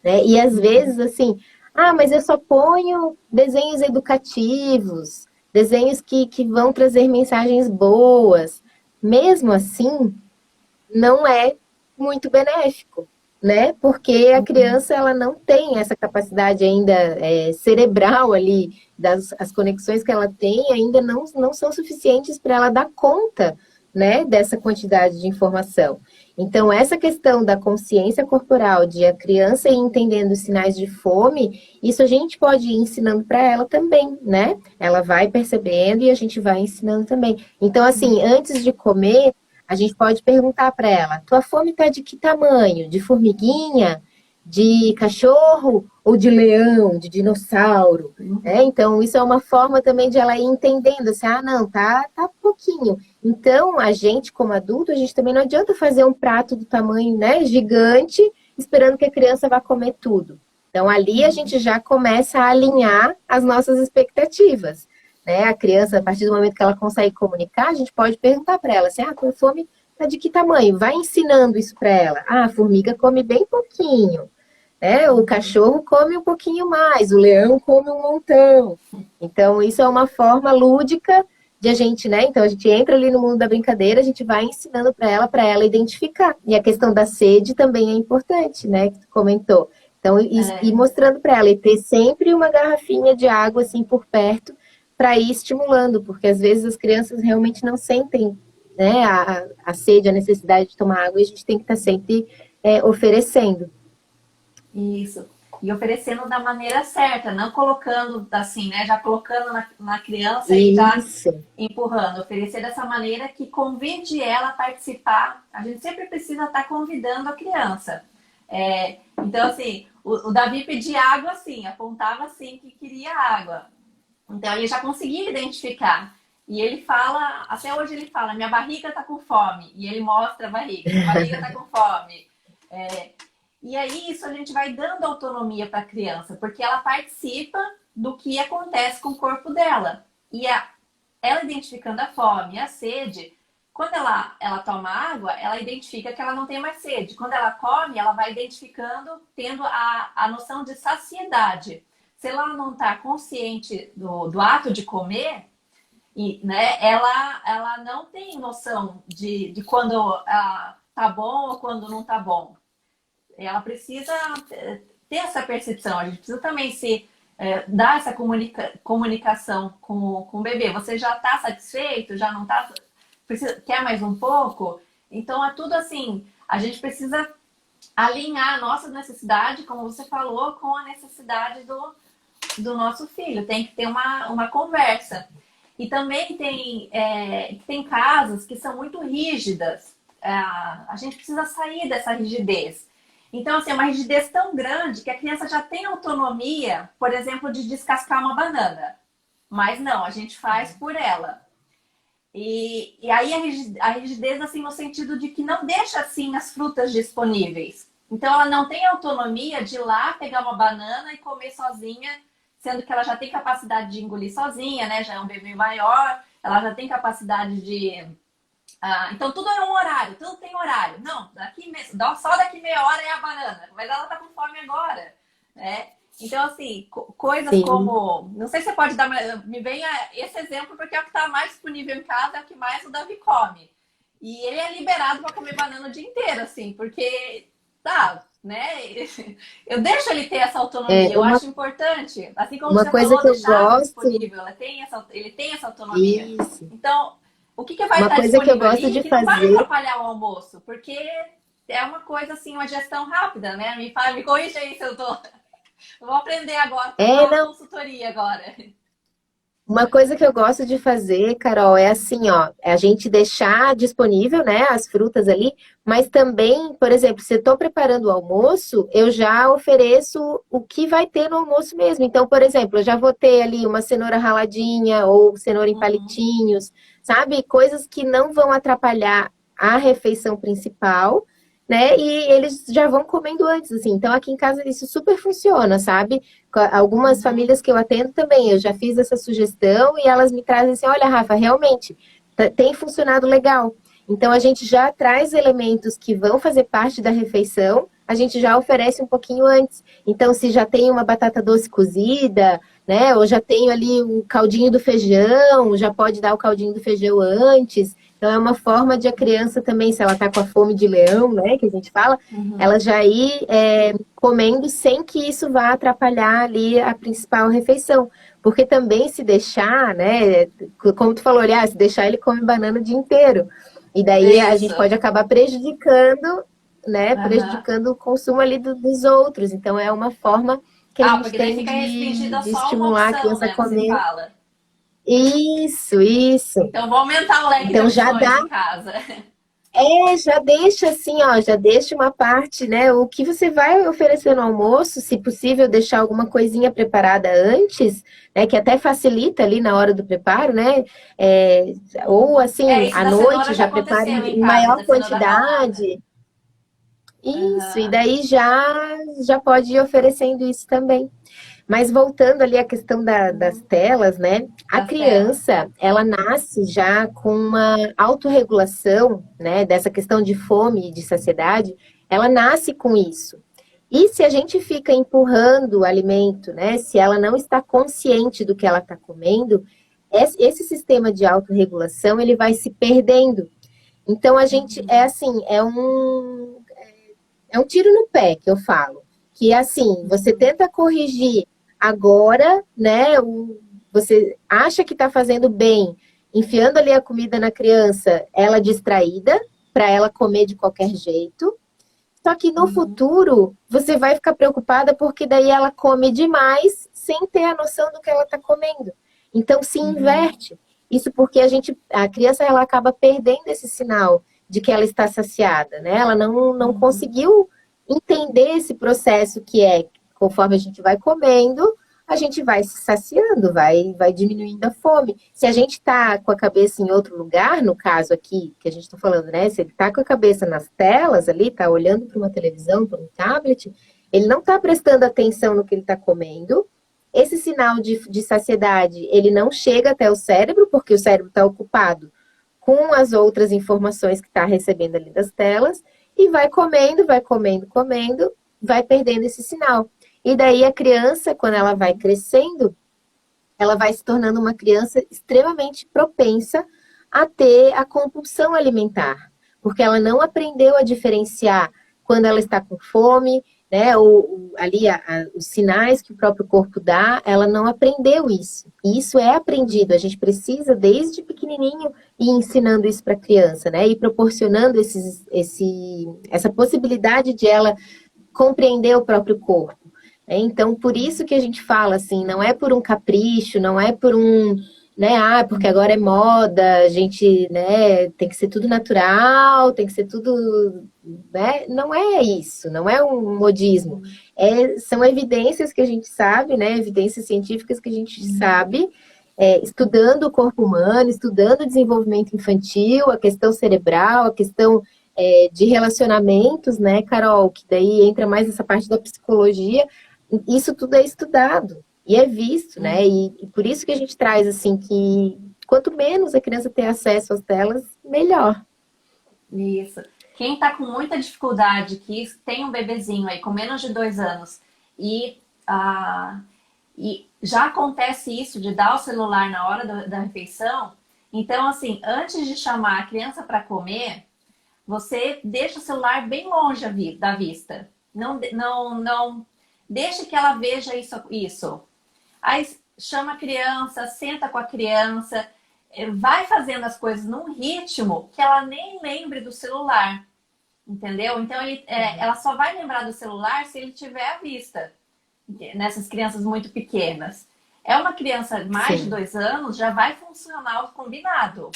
S1: Né? E às vezes, assim, mas eu só ponho desenhos educativos, desenhos que vão trazer mensagens boas. Mesmo assim, não é muito benéfico, né? Porque a criança, ela não tem essa capacidade ainda cerebral ali, as conexões que ela tem ainda não são suficientes para ela dar conta, né, dessa quantidade de informação. Então, essa questão da consciência corporal, de a criança ir entendendo os sinais de fome, isso a gente pode ir ensinando para ela também, né? Ela vai percebendo e a gente vai ensinando também. Então, assim, antes de comer, a gente pode perguntar para ela, tua fome está de que tamanho? De formiguinha? De cachorro? ou de leão, de dinossauro, né? Então, isso é uma forma também de ela ir entendendo, assim, ah, não, tá pouquinho. Então, a gente, como adulto, a gente também não adianta fazer um prato do tamanho, né, gigante, esperando que a criança vá comer tudo. Então, ali a gente já começa a alinhar as nossas expectativas, né? A criança, a partir do momento que ela consegue comunicar, a gente pode perguntar para ela, assim, ah, tua fome tá de que tamanho? Vai ensinando isso para ela. Ah, a formiga come bem pouquinho, né? O cachorro come um pouquinho mais, o leão come um montão. Então, isso é uma forma lúdica de a gente, né? Então, a gente entra ali no mundo da brincadeira, a gente vai ensinando para ela identificar. E a questão da sede também é importante, né? Que tu comentou. Então, ir mostrando para ela e ter sempre uma garrafinha de água assim por perto para ir estimulando, porque às vezes as crianças realmente não sentem, né, a sede, a necessidade de tomar água, e a gente tem que estar sempre oferecendo.
S2: Isso. E oferecendo da maneira certa, não colocando assim, né? Já colocando na criança e já empurrando. Oferecer dessa maneira que convide ela a participar. A gente sempre precisa estar convidando a criança. Então, assim, o Davi pedia água assim, apontava assim que queria água. Então, ele já conseguia identificar. E ele fala, até hoje ele fala, minha barriga tá com fome. E ele mostra a barriga, minha barriga tá com fome. E aí, isso a gente vai dando autonomia para a criança, porque ela participa do que acontece com o corpo dela. E ela identificando a fome e a sede, quando ela toma água, ela identifica que ela não tem mais sede. Quando ela come, ela vai identificando, tendo a noção de saciedade. Se ela não está consciente do ato de comer, né, ela não tem noção de quando tá bom ou quando não tá bom. Ela precisa ter essa percepção. A gente precisa também dar essa comunicação com o bebê. Você já está satisfeito? Já não está? Quer mais um pouco? Então, é tudo assim. A gente precisa alinhar a nossa necessidade, como você falou, com a necessidade do nosso filho. Tem que ter uma conversa. E também tem casas que são muito rígidas. A gente precisa sair dessa rigidez. Então, assim, é uma rigidez tão grande que a criança já tem autonomia, por exemplo, de descascar uma banana. Mas não, a gente faz por ela. E aí a rigidez, assim, no sentido de que não deixa, assim, as frutas disponíveis. Então, ela não tem autonomia de ir lá pegar uma banana e comer sozinha, sendo que ela já tem capacidade de engolir sozinha, né? Já é um bebê maior, ela já tem capacidade de... então tudo é um horário, tudo tem horário. Não, só daqui meia hora é a banana, mas ela tá com fome agora, né? Então, assim, coisas como... Não sei se você pode dar... Me vem esse exemplo, porque é o que tá mais disponível em casa, é o que mais o Davi come. E ele é liberado para comer banana o dia inteiro, assim, porque... né? Eu deixo ele ter essa autonomia, eu acho importante. Assim como
S1: uma
S2: você
S1: coisa
S2: falou,
S1: que eu
S2: deixar
S1: gosto...
S2: disponível, ele tem essa autonomia.
S1: Isso.
S2: Então... O que vai
S1: uma
S2: estar
S1: coisa que eu
S2: disponível
S1: gosto
S2: ali
S1: de
S2: que
S1: fazer...
S2: não vai atrapalhar o almoço, porque é uma coisa assim, uma gestão rápida, né? Me corrija aí se eu tô... Eu vou aprender agora, uma consultoria agora.
S1: Uma coisa que eu gosto de fazer, Carol, é assim, ó, é a gente deixar disponível, né, as frutas ali, mas também, por exemplo, se eu estou preparando o almoço, eu já ofereço o que vai ter no almoço mesmo. Então, por exemplo, eu já vou ter ali uma cenoura raladinha ou cenoura em palitinhos, sabe? Coisas que não vão atrapalhar a refeição principal, né? E eles já vão comendo antes, assim. Então, aqui em casa isso super funciona, sabe? Algumas famílias que eu atendo também, eu já fiz essa sugestão e elas me trazem assim, olha, Rafa, realmente tem funcionado legal. Então, a gente já traz elementos que vão fazer parte da refeição, a gente já oferece um pouquinho antes. Então, se já tem uma batata doce cozida, né? Ou já tenho ali o caldinho do feijão, já pode dar o caldinho do feijão antes. Então, é uma forma de a criança também, se ela está com a fome de leão, né, que a gente fala, ela já ir comendo sem que isso vá atrapalhar ali a principal refeição. Porque também se deixar, né, como tu falou, olha, se deixar ele come banana o dia inteiro. E daí a gente pode acabar prejudicando, né, prejudicando o consumo ali dos outros. Então, é uma forma que a gente tem de estimular a criança a comer. Isso.
S2: Então, vou aumentar o leque de opções em casa.
S1: Já deixa assim, ó, já deixa uma parte, né? O que você vai oferecer no almoço, se possível, deixar alguma coisinha preparada antes, né? Que até facilita ali na hora do preparo, né? É, ou assim,
S2: Isso
S1: à
S2: da cenoura
S1: noite
S2: já
S1: já prepara
S2: aconteceu em
S1: em
S2: casa,
S1: maior
S2: da cenoura ralada.
S1: quantidade. Isso, e
S2: Aham,
S1: daí já pode ir oferecendo isso também. Mas voltando ali à questão das telas, né? A
S2: das telas.
S1: criança, ela nasce já com uma autorregulação, né? Dessa questão de fome e de saciedade, ela nasce com isso. E se a gente fica empurrando o alimento, né? Se ela não está consciente do que ela está comendo, esse sistema de autorregulação, ele vai se perdendo. Então, a gente, é
S2: Uhum,
S1: assim, é um tiro no pé que eu falo. Que é assim, você
S2: uhum,
S1: tenta corrigir agora, né? Você acha que está fazendo bem, enfiando ali a comida na criança, ela distraída, para ela comer de qualquer jeito. Só que no
S2: uhum,
S1: futuro, você vai ficar preocupada porque daí ela come demais sem ter a noção do que ela está comendo. Então se
S2: uhum,
S1: inverte. Isso porque a criança ela acaba perdendo esse sinal de que ela está saciada, né? Ela não
S2: uhum.
S1: conseguiu entender esse processo que é conforme a gente vai comendo, a gente vai se saciando, vai diminuindo a fome. Se a gente está com a cabeça em outro lugar, no caso aqui que a gente está falando, né? Se ele está com a cabeça nas telas ali, está olhando para uma televisão, para um tablet, ele não está prestando atenção no que ele está comendo. Esse sinal de saciedade, ele não chega até o cérebro, porque o cérebro está ocupado com as outras informações que está recebendo ali das telas, e vai comendo, comendo, vai perdendo esse sinal. E daí a criança, quando ela vai crescendo, ela vai se tornando uma criança extremamente propensa a ter a compulsão alimentar, porque ela não aprendeu a diferenciar quando ela está com fome, né, ali os sinais que o próprio corpo dá, ela não aprendeu isso. E isso é aprendido. A gente precisa, desde pequenininho, ir ensinando isso para a criança, né, e proporcionando essa possibilidade de ela compreender o próprio corpo. Então, por isso que a gente fala assim, não é por um capricho, não é por um, né, porque agora é moda, a gente, né, tem que ser tudo natural, tem que ser tudo, né? Não é isso, não é um modismo. São evidências que a gente sabe, né, evidências científicas que a gente sabe, estudando o corpo humano, estudando o desenvolvimento infantil, a questão cerebral, a questão de relacionamentos, né, Carol? Que daí entra mais essa parte da psicologia. Isso tudo é estudado e é visto, né?
S2: Uhum.
S1: E por isso que a gente traz assim que quanto menos a criança ter acesso às telas, melhor.
S2: Isso. Quem está com muita dificuldade, que tem um bebezinho aí com menos de 2 anos e, e já acontece isso de dar o celular na hora da refeição, então, assim, antes de chamar a criança para comer, você deixa o celular bem longe da vista. Não deixe que ela veja isso. Aí chama a criança, senta com a criança, vai fazendo as coisas num ritmo que ela nem lembre do celular, entendeu? Então ela só vai lembrar do celular se ele tiver à vista, nessas crianças muito pequenas. É uma criança mais de
S1: Sim,
S2: 2 anos, já vai funcionar o combinado.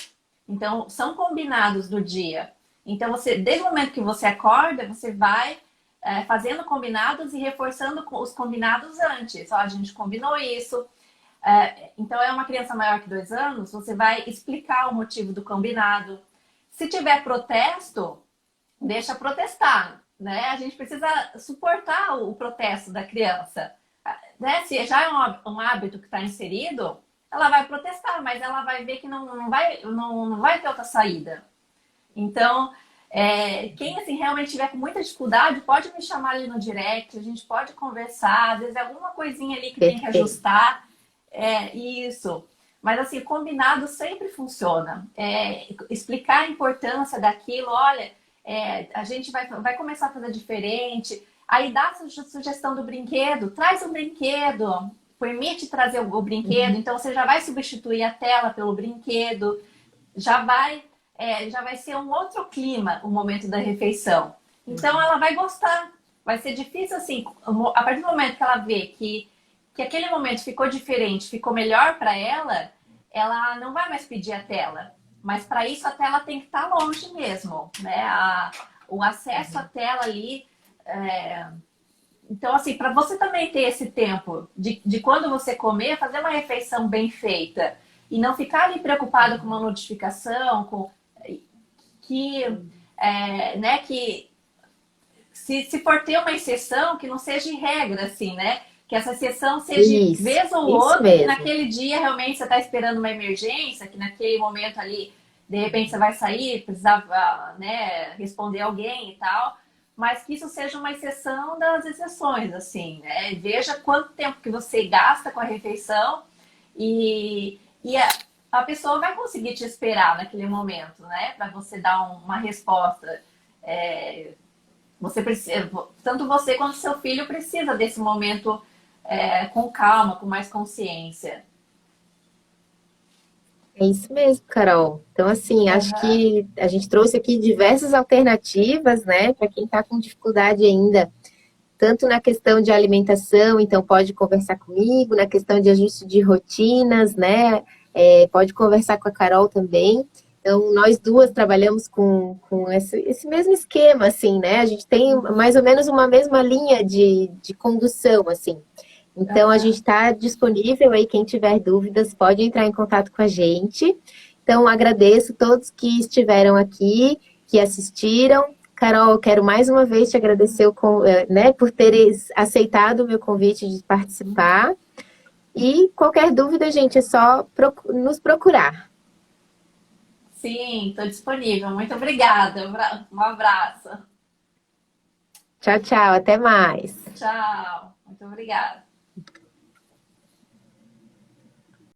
S2: Então, são combinados do dia. Então, desde o momento que você acorda, você vai fazendo combinados e reforçando os combinados antes. Ó, a gente combinou isso. Então, é uma criança maior que 2 anos, você vai explicar o motivo do combinado. Se tiver protesto, deixa protestar, né? A gente precisa suportar o protesto da criança, né? Se já é um hábito que está inserido, ela vai protestar, mas ela vai ver que não vai ter outra saída. Então, quem assim realmente tiver com muita dificuldade, pode me chamar ali no direct, a gente pode conversar, às vezes é alguma coisinha ali que tem que
S1: perfeito.
S2: ajustar, isso. Mas assim, combinado sempre funciona. Explicar a importância daquilo, olha, a gente vai começar a fazer diferente. Aí dá a sugestão do brinquedo, traz um brinquedo, permite trazer o brinquedo,
S1: Uhum.
S2: então você já vai substituir a tela pelo brinquedo, já vai, já vai ser um outro clima o momento da refeição. Então ela vai gostar. Vai ser difícil assim, a partir do momento que ela vê que aquele momento ficou diferente, ficou melhor para ela, ela não vai mais pedir a tela. Mas para isso a tela tem que estar longe mesmo, né? O acesso à tela ali. Então, assim, para você também ter esse tempo de quando você comer, fazer uma refeição bem feita e não ficar ali preocupado com uma notificação, com que, né, que se for ter uma exceção, que não seja em regra, assim, né? Que essa exceção seja vez ou
S1: isso
S2: outra, que
S1: mesmo.
S2: naquele dia realmente você está esperando uma emergência, que naquele momento ali, de repente você vai sair, precisava, né, responder alguém e tal, mas que isso seja uma exceção das exceções, assim, né? Veja quanto tempo que você gasta com a refeição e a pessoa vai conseguir te esperar naquele momento, né? Para você dar uma resposta. Você precisa, tanto você quanto seu filho precisa desse momento com calma, com mais consciência.
S1: É isso mesmo, Carol. Então, assim, acho
S2: Uhum.
S1: que a gente trouxe aqui diversas alternativas, né, para quem está com dificuldade ainda, tanto na questão de alimentação, então pode conversar comigo, na questão de ajuste de rotinas, né, pode conversar com a Carol também. Então, nós duas trabalhamos com esse mesmo esquema, assim, né? A gente tem mais ou menos uma mesma linha de condução, assim. Então, a gente
S2: Uhum.
S1: está disponível aí, quem tiver dúvidas, pode entrar em contato com a gente. Então, agradeço todos que estiveram aqui, que assistiram. Carol, eu quero mais uma vez te agradecer né, por teres aceitado o meu convite de participar. E qualquer dúvida, gente, é só nos procurar.
S2: Sim, estou disponível. Muito obrigada. Um abraço.
S1: Tchau, tchau, até mais.
S2: Tchau. Muito obrigada.